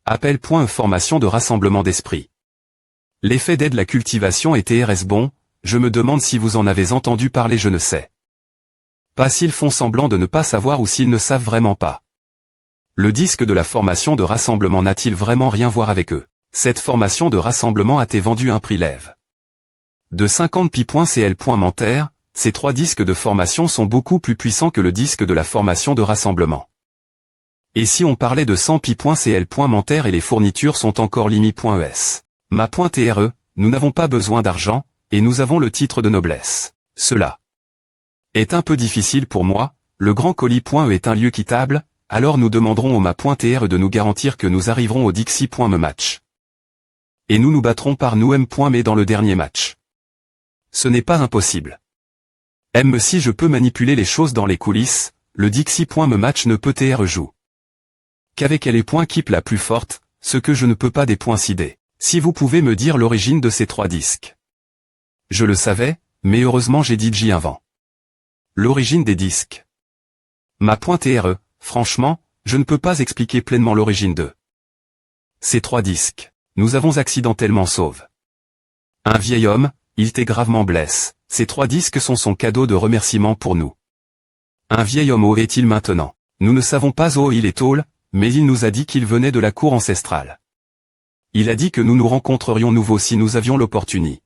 Appel. Formation de rassemblement d'esprit. L'effet d'aide la cultivation et TRS bon, je me demande si vous en avez entendu parler, je ne sais pas s'ils font semblant de ne pas savoir ou s'ils ne savent vraiment pas. Le disque de la formation de rassemblement n'a-t-il vraiment rien à voir avec eux? Cette formation de rassemblement a été vendue à un prix lève de 50 pi.cl. Mentaire, ces 3 disques de formation sont beaucoup plus puissants que le disque de la formation de rassemblement. Et si on parlait de 100 pi.cl. Mentaire et les fournitures sont encore limi.es. Ma.tre, nous n'avons pas besoin d'argent, et nous avons le titre de noblesse. Cela est un peu difficile pour moi, le grand colis.e est un lieu quittable, alors nous demanderons au ma.tr de nous garantir que nous arriverons au Dixie.me match. Et nous nous battrons par nous-mêmes. Mais dans le dernier match. Ce n'est pas impossible. Si je peux manipuler les choses dans les coulisses, le Dixie.me match ne peut TR joue qu'avec elle est Keep la plus forte, ce que je ne peux pas décider. Si vous pouvez me dire l'origine de ces 3 disques. Je le savais, mais heureusement j'ai DJ avant. L'origine des disques. Ma.tr, franchement, je ne peux pas expliquer pleinement l'origine de ces 3 disques. Nous avons accidentellement sauvé un vieil homme, il t'est gravement blesse. Ces 3 disques sont son cadeau de remerciement pour nous. Un vieil homme où est-il maintenant? Nous ne savons pas où il est tôle, mais il nous a dit qu'il venait de la cour ancestrale. Il a dit que nous nous rencontrerions nouveau si nous avions l'opportunité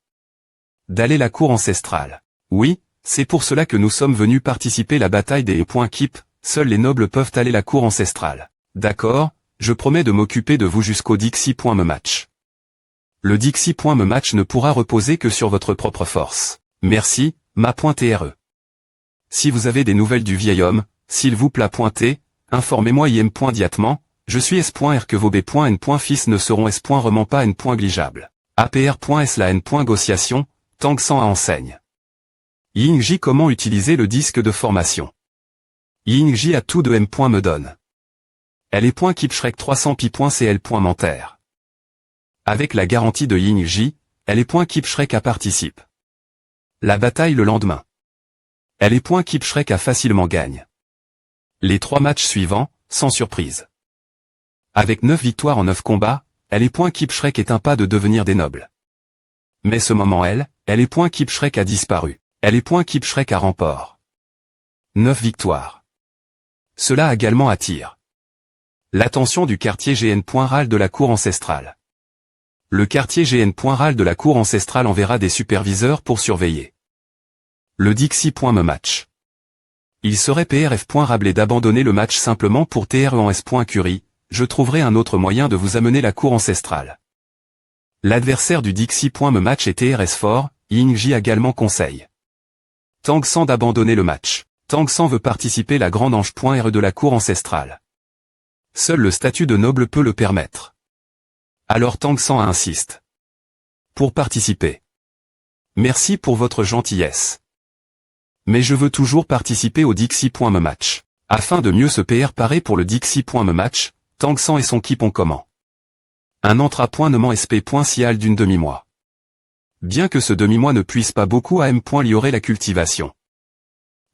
d'aller la cour ancestrale. Oui, c'est pour cela que nous sommes venus participer à la bataille des Keep, seuls les nobles peuvent aller la cour ancestrale. D'accord, je promets de m'occuper de vous jusqu'au Dixie.me match. Le Dixie.me match ne pourra reposer que sur votre propre force. Merci, ma.tre. Si vous avez des nouvelles du vieil homme, s'il vous plaît pointez, informez-moi im.diatement, je suis s.r que vos b.n.fils ne seront s.rement pas n.gligeable. apr.s la n.gociation, Tang San à enseigne. Yingji comment utiliser le disque de formation. Yingji a tout de m. me donne. Elle est .keepshrek 300 pi.cl. mentaire. Avec la garantie de Yingji, elle est .keepshrek à participe. La bataille le lendemain. Elle est .keepshrek à facilement gagne. Les 3 matchs suivants, sans surprise. Avec 9 victoires en 9 combats, elle est .keepshrek est un pas de devenir des nobles. Mais ce moment elle est .keepshrek a disparu. Elle est .keepshrek à remport. 9 victoires. Cela également attire l'attention du quartier GN.RAL de la cour ancestrale. Le quartier GN.RAL de la cour ancestrale enverra des superviseurs pour surveiller le Dixie.me match. Il serait PRF.rablé d'abandonner le match simplement pour TRE en S.Curie, je trouverai un autre moyen de vous amener la cour ancestrale. L'adversaire du Dixie.me match est TRS fort, Yingji également conseille Tang San d'abandonner le match. Tang San veut participer la grande ange.re de la cour ancestrale. Seul le statut de noble peut le permettre. Alors Tang San insiste. Pour participer. Merci pour votre gentillesse. Mais je veux toujours participer au Dixie.me match. Afin de mieux se préparer pour le Dixie.me match, Tang San et son équipe ont comment un entra.nement sp.cial d'une demi-mois. Bien que ce demi-mois ne puisse pas beaucoup à m.liorer la cultivation.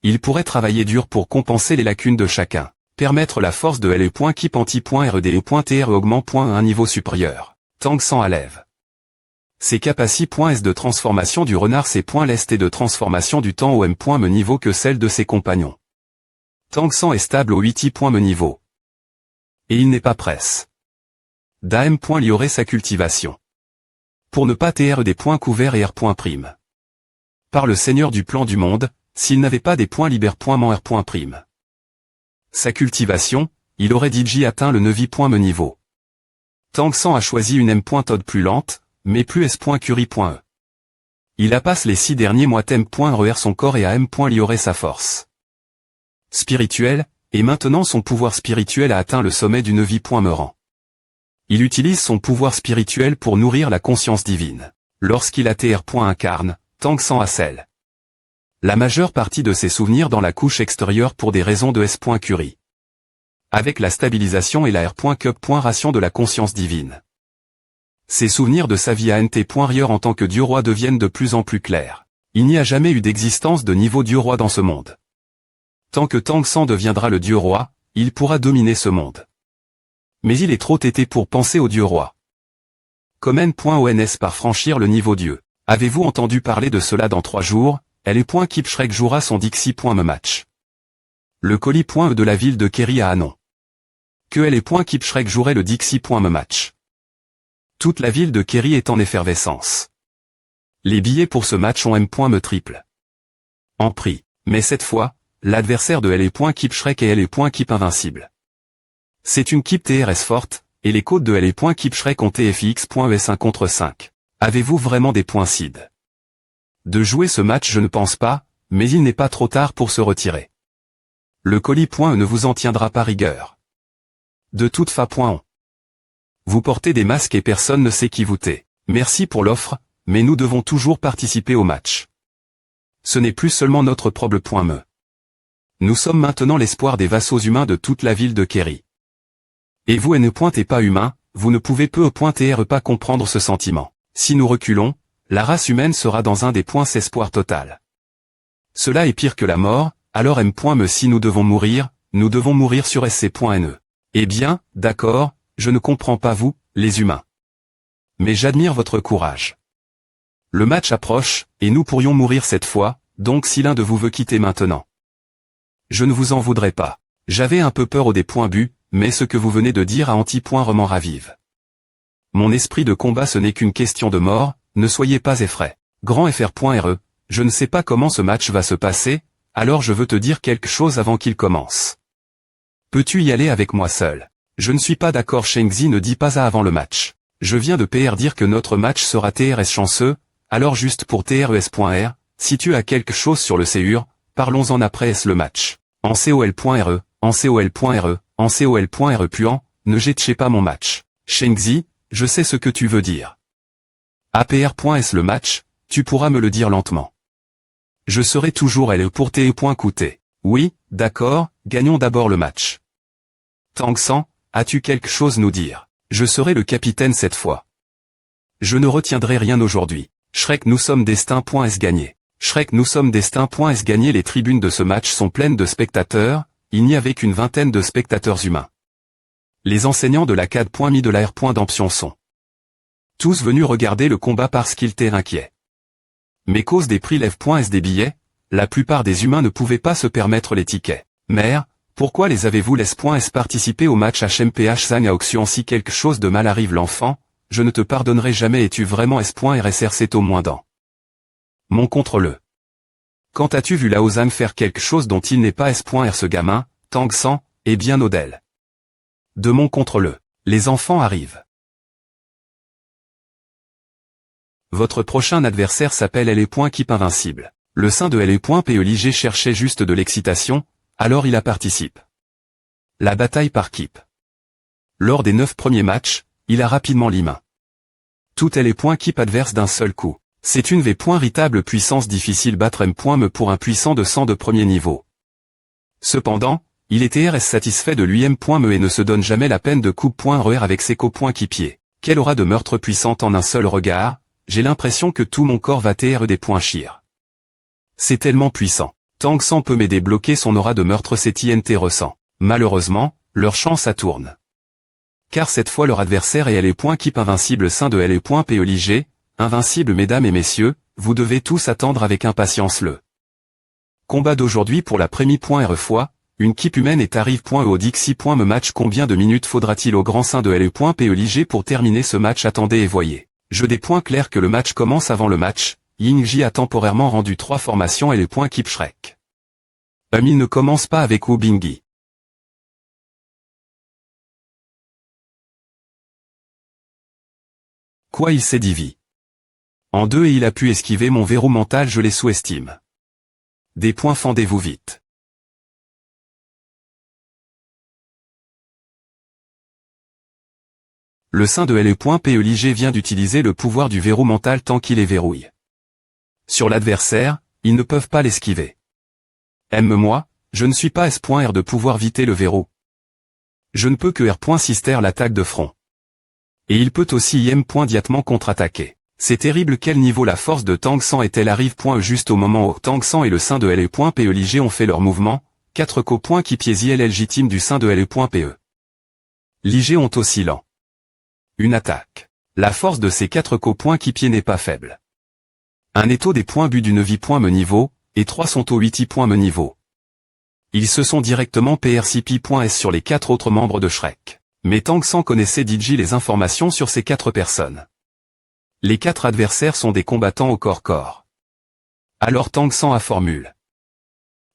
Il pourrait travailler dur pour compenser les lacunes de chacun, permettre la force de LE.keep anti.RDE.TR augment. À un niveau supérieur. Tang San élève ses capacités.s de transformation du renard c.lest et de transformation du temps au m.me niveau que celle de ses compagnons. Tang San est stable au 8i.me niveau. Et il n'est pas presse d'A.m.liorer sa cultivation. Pour ne pas TR des points couverts et R.'. Par le seigneur du plan du monde, s'il n'avait pas des points libères.man R.'. Sa cultivation, il aurait DJ atteint le 9i.me niveau. Tang San a choisi une M.Todd plus lente, mais plus S.Curie.e. Il a passé les 6 derniers mois M.RER son corps et à M.liorer sa force spirituelle, et maintenant son pouvoir spirituel a atteint le sommet du 9i.me rang. Il utilise son pouvoir spirituel pour nourrir la conscience divine. Lorsqu'il a TR. Incarne, Tang San accèle la majeure partie de ses souvenirs dans la couche extérieure pour des raisons de S.Curie. Avec la stabilisation et la R.Cup. Ration de la conscience divine. Ses souvenirs de sa vie à NT.rieur en tant que dieu-roi deviennent de plus en plus clairs. Il n'y a jamais eu d'existence de niveau dieu-roi dans ce monde. Tant que Tang San deviendra le dieu-roi, il pourra dominer ce monde. Mais il est trop têté pour penser au dieu-roi. Comme N.ONS par franchir le niveau dieu. Avez-vous entendu parler de cela dans 3 jours? L.Keepshrek jouera son Dixie.me match. Le colis.e de la ville de Kerry a annoncé que L.Keepshrek jouerait le Dixie.me match. Toute la ville de Kerry est en effervescence. Les billets pour ce match ont M.me triple en prix. Mais cette fois, l'adversaire de L.Keepshrek est L.Keep invincible. C'est une keep TRS forte, et les côtes de L.Keepshrek ont TFX.es 1 contre 5. Avez-vous vraiment des points seed? De jouer ce match je ne pense pas, mais il n'est pas trop tard pour se retirer. Le colis.e ne vous en tiendra pas rigueur. De toute façon. Vous portez des masques et personne ne sait qui vous tait. Merci pour l'offre, mais nous devons toujours participer au match. Ce n'est plus seulement notre problème.me. Nous sommes maintenant l'espoir des vassaux humains de toute la ville de Kerry. Et vous ne pointez pas humain, vous ne pouvez pas comprendre ce sentiment. Si nous reculons, la race humaine sera dans un des points espoir total. Cela est pire que la mort, alors M.me si nous devons mourir sur SC.ne. Eh bien, d'accord, je ne comprends pas vous, les humains. Mais j'admire votre courage. Le match approche, et nous pourrions mourir cette fois, donc si l'un de vous veut quitter maintenant. Je ne vous en voudrais pas. J'avais un peu peur au des points bu, mais ce que vous venez de dire à anti-point ravive. Mon esprit de combat ce n'est qu'une question de mort, ne soyez pas effrayés. Grand FR.RE, je ne sais pas comment ce match va se passer, alors je veux te dire quelque chose avant qu'il commence. Peux-tu y aller avec moi seul? Je ne suis pas d'accord Shengzi ne dit pas ça avant le match. Je viens de PR dire que notre match sera TRS chanceux, alors juste pour TRES.R, si tu as quelque chose sur le CUR, parlons-en après le match. En col.re, en col.re, en col.re puant, ne jetchez pas mon match. Shengzi, je sais ce que tu veux dire. APR.s le match, tu pourras me le dire lentement. Je serai toujours L pour TE.coûter. Oui, d'accord, gagnons d'abord le match. Tang San, as-tu quelque chose à nous dire? Je serai le capitaine cette fois. Je ne retiendrai rien aujourd'hui. Shrek nous sommes destinés.s gagner. Shrek nous sommes destinés.s gagner. Les tribunes de ce match sont pleines de spectateurs, il n'y avait qu'une vingtaine de spectateurs humains. Les enseignants de la CAD. Mis de la R. d'Amption sont tous venus regarder le combat parce qu'ils étaient inquiets. Mais cause des prix lève.s des billets, la plupart des humains ne pouvaient pas se permettre les tickets. Mère, pourquoi les avez-vous laisse.s participer au match HMPH Sang à auction si quelque chose de mal arrive l'enfant, je ne te pardonnerai jamais es-tu vraiment S.RSR c'est au moins dans mon contre-le. Quand as-tu vu Lao Zhang faire quelque chose dont il n'est pas S.R ce gamin, Tang San, et bien Odell. De mon contre-le. Les enfants arrivent. Votre prochain adversaire s'appelle L.Keep Invincible. Le sein de L.PELIG cherchait juste de l'excitation, alors il a participe. La bataille par Keep. Lors des 9 premiers matchs, il a rapidement l'immain. Tout L.Keep adverse d'un seul coup. C'est une véritable puissance difficile battre M.Me pour un puissant de sang de premier niveau. Cependant, il était RS satisfait de lui M.Me et ne se donne jamais la peine de coupe.RER avec ses copieds. Quelle aura de meurtre puissante en un seul regard, j'ai l'impression que tout mon corps va TR des points chir. C'est tellement puissant. Tang San peut m'aider bloquer son aura de meurtre c'est TNT ressent. Malheureusement, leur chance à tourne. Car cette fois leur adversaire est L.Keep Invincible sein de L.PELIG, invincible mesdames et messieurs, vous devez tous attendre avec impatience le combat d'aujourd'hui pour la première fois, une Keep humaine est arrive.e au Dixie. Me match combien de minutes faudra-t-il au grand sein de L.PELIG pour terminer ce match attendez et voyez. Je des points clairs que le match commence avant le match, Ying-Ji a temporairement rendu 3 formations L.Keep Shrek. Il ne commence pas avec Wu Bingyi. Quoi il s'est divisé en deux et il a pu esquiver mon verrou mental je les sous-estime. Des points fendez-vous vite. Le sein de L.PELIG vient d'utiliser le pouvoir du verrou mental tant qu'il est verrouille. Sur l'adversaire, ils ne peuvent pas l'esquiver. Aime-moi, je ne suis pas S.R de pouvoir viter le verrou. Je ne peux que R.Sister l'attaque de front. Et il peut aussi M.Diatement contre-attaquer. C'est terrible quel niveau la force de Tang San est-elle arrive.E juste au moment où Tang San et le sein de L.PELIG ont fait leur mouvement, 4 qui piési L légitime du sein de L.PE. Lig ont aussi lent. Une attaque. La force de ces 4 qui pieds n'est pas faible. Un est au des points but d'une vie.me niveau, et 3 sont au 8i.me niveau. Ils se sont directement PRCP.S sur les 4 autres membres de Shrek. Mais Tang San connaissait DJ les informations sur ces 4 personnes. Les 4 adversaires sont des combattants au corps-corps. Alors Tang San a formule.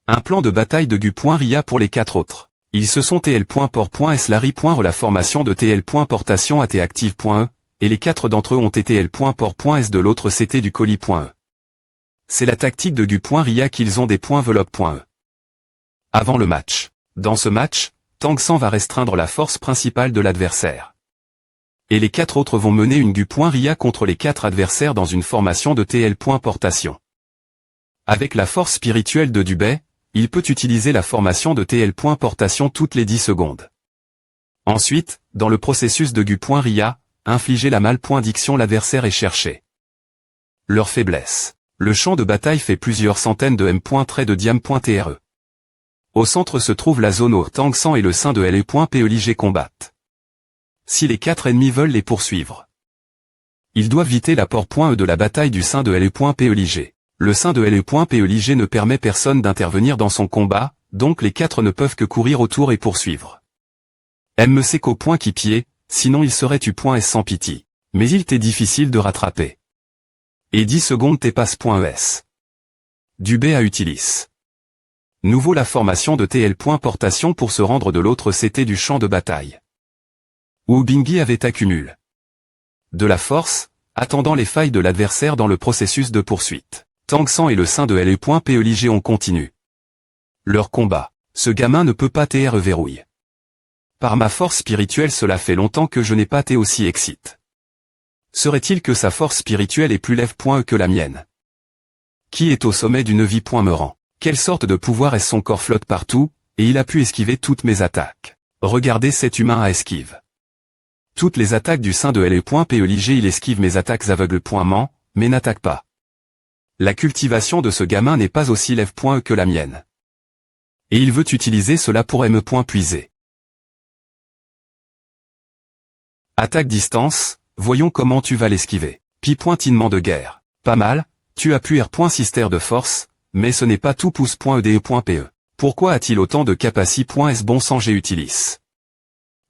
Un plan de bataille de Gu.Ria pour les 4 autres. Ils se sont TL.Por.S Larry.Re la formation de TL.Portation AT Active.E, et les 4 d'entre eux ont été L.Por.S de l'autre c'était du colis.E. C'est la tactique de Gu.Ria qu'ils ont des points enveloppe.E. Avant le match. Dans ce match, Tang San va restreindre la force principale de l'adversaire. Et les 4 autres vont mener une Gu.Ria contre les 4 adversaires dans une formation de TL.Portation. Avec la force spirituelle de Dubé, il peut utiliser la formation de TL.Portation toutes les 10 secondes. Ensuite, dans le processus de Gu.Ria, infliger la maldiction l'adversaire est cherché. Leur faiblesse. Le champ de bataille fait plusieurs centaines de M.Trait de Diam.TRE. Au centre se trouve la zone où Tang San et le sein de L.PELIG combattent. Si les 4 ennemis veulent les poursuivre, ils doivent viter l'apport.E de la bataille du sein de L.PELIG. Le sein de L.PELIG ne permet personne d'intervenir dans son combat, donc les 4 ne peuvent que courir autour et poursuivre. M.C. qu'au point qui pied, sinon il serait tu.S sans pitié. Mais il t'est difficile de rattraper. Et 10 secondes t'es-passe.es. Dubé a utilis. Nouveau la formation de TL.Portation pour se rendre de l'autre côté du champ de bataille. Wu Bingyi avait accumulé de la force, attendant les failles de l'adversaire dans le processus de poursuite. Tang San et le sein de L.PELIG on continue. Leur combat. Ce gamin ne peut pas TR verrouille. Par ma force spirituelle, cela fait longtemps que je n'ai pas été aussi excite. Serait-il que sa force spirituelle est plus lève.e que la mienne? Qui est au sommet d'une vie me rend? Quelle sorte de pouvoir est-ce? Son corps flotte partout, et il a pu esquiver toutes mes attaques. Regardez cet humain à esquive. Toutes les attaques du sein de LE.PE Ligé, il esquive mes attaques aveuglement, mais n'attaque pas. La cultivation de ce gamin n'est pas aussi lève.e que la mienne. Et il veut utiliser cela pour me puiser. Attaque distance, voyons comment tu vas l'esquiver. Pointinement de guerre. Pas mal, tu as pu R.Sister de force, mais ce n'est pas tout pouce.ede.pe. Pourquoi a-t-il autant de capacité.s bon sang j'utilise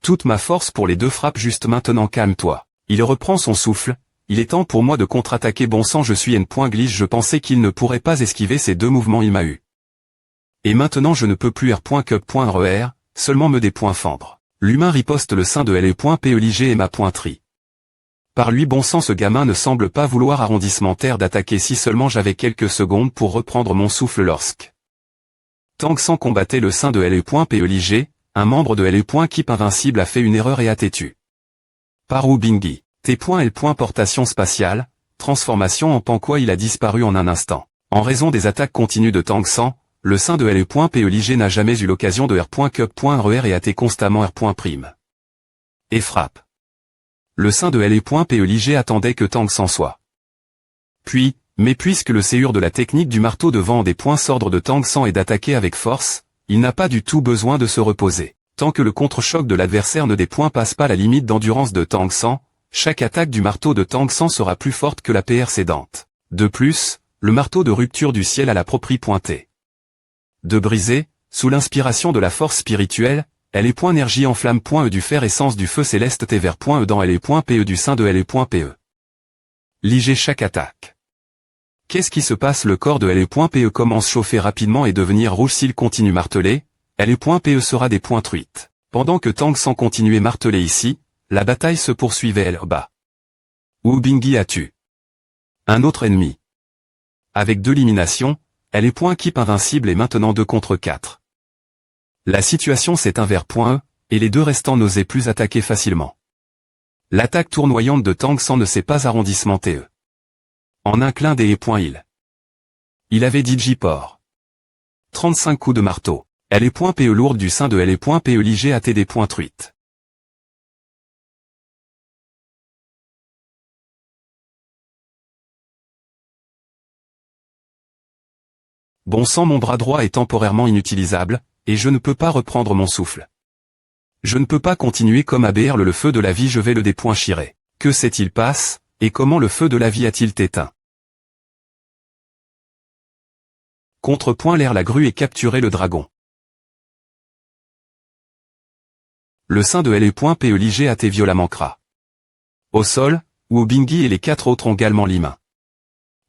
toute ma force pour les deux frappes juste maintenant, calme-toi. Il reprend son souffle, il est temps pour moi de contre-attaquer bon sang, je suis N.Glitch, je pensais qu'il ne pourrait pas esquiver ces deux mouvements, il m'a eu. Et maintenant je ne peux plus R.Cup.RER, seulement me fendre. L'humain riposte le sein de LE.PE Ligé et ma pointerie. Par lui bon sang, ce gamin ne semble pas vouloir arrondissement-terre d'attaquer, si seulement j'avais quelques secondes pour reprendre mon souffle lorsque Tang San combattait le sein de LE.PE Ligé, un membre de LE.Keep invincible a fait une erreur et a têtu. Par Wu Bingyi. T.L. Portation spatiale, transformation en pan, il a disparu en un instant. En raison des attaques continues de Tang San, le sein de LE.PE Ligé n'a jamais eu l'occasion de R.Cup.RER et a été constamment R.'. Et frappe. Le sein de LE.PE Ligé attendait que Tang San soit. Puis, mais puisque le séur de la technique du marteau de vent des points s'ordre de Tang San et d'attaquer avec force, il n'a pas du tout besoin de se reposer. Tant que le contre-choc de l'adversaire ne passe pas la limite d'endurance de Tang San, chaque attaque du marteau de Tang San sera plus forte que la précédente. De plus, le marteau de rupture du ciel a la propriété pointée de briser, sous l'inspiration de la force spirituelle, LE.Énergie en flamme.e du fer essence du feu céleste T vers.e dans LE.PE du sein de LE.PE. Ligé chaque attaque. Qu'est-ce qui se passe? Le corps de LE.PE commence à chauffer rapidement et devenir rouge s'il continue marteler, LE.PE sera des points truites. Pendant que Tang San continuait marteler ici, la bataille se poursuivait là-bas. Wu Bingyi a tué un autre ennemi. Avec 2 éliminations, LE.Keep invincible est maintenant 2 contre 4. La situation s'est inverse.e, et les deux restants n'osaient plus attaquer facilement. L'attaque tournoyante de Tang San ne s'est pas arrondissementée. En un clin d'œil. Il avait dit J-Port. 35 coups de marteau. LE.PE lourde du sein de LE.PE Ligé a des points truites. Bon sang, mon bras droit est temporairement inutilisable, et je ne peux pas reprendre mon souffle. Je ne peux pas continuer comme ABR le feu de la vie, je vais le dépoinchirer. Que s'est-il passé, et comment le feu de la vie a-t-il éteint? Contrepoint l'air la grue et capturer le dragon. Le sein de LE.PE Ligé a été violemment cra. Au sol, Wu Bingyi et les 4 autres ont également les mains.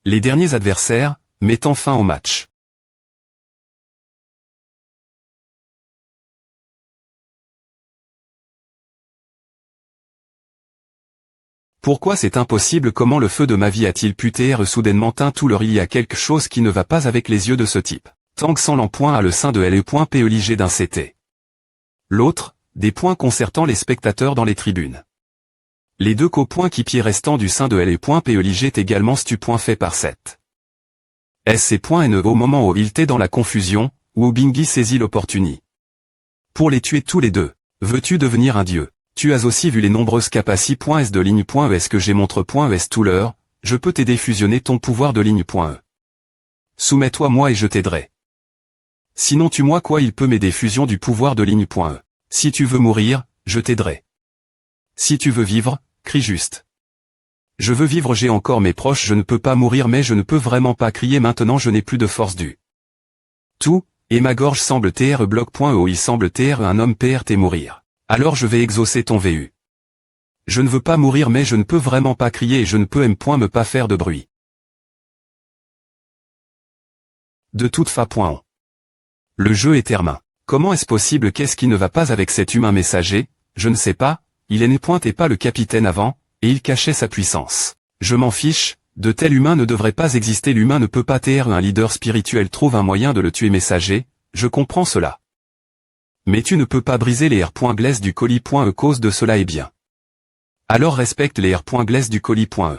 Les derniers adversaires, mettant fin au match. Pourquoi c'est impossible? Comment le feu de ma vie a-t-il pu taire soudainement tout leur? Il y a quelque chose qui ne va pas avec les yeux de ce type. Tang San l'empoint à le sein de LE.PE Ligé d'un CT. L'autre, des points concertant les spectateurs dans les tribunes. Les 2 copoints qui pieds restants du sein de LE.PE Ligé est également stu-point fait par 7. SC point N au moment où il était dans la confusion, Wu Bingyi saisit l'opportunité. Pour les tuer tous les deux. Veux-tu devenir un dieu? Tu as aussi vu les nombreuses capacités.s de ligne.es que j'ai montre.es tout l'heure, je peux t'aider fusionner ton pouvoir de ligne.e. Soumets-toi moi et je t'aiderai. Sinon tue-moi il peut m'aider fusion du pouvoir de ligne.e. Si tu veux mourir, je t'aiderai. Si tu veux vivre, crie juste. Je veux vivre, j'ai encore mes proches, je ne peux pas mourir mais je ne peux vraiment pas crier maintenant, je n'ai plus de force du tout, et ma gorge semble TR bloc.e, il semble TR un homme PRT mourir. Alors je vais exaucer ton VU. Je ne veux pas mourir mais je ne peux vraiment pas crier et je ne peux me pas faire de bruit. De toute façon. Le jeu est termin. Comment est-ce possible? Qu'est-ce qui ne va pas avec cet humain messager? Je ne sais pas, il est né et pas le capitaine avant, et il cachait sa puissance. Je m'en fiche, de tel humain ne devrait pas exister, l'humain ne peut pas taire un leader spirituel trouve un moyen de le tuer messager, Je comprends cela. Mais tu ne peux pas briser les R.Glace du colis.E cause de cela, eh bien. Alors respecte les R.Glace du colis.E.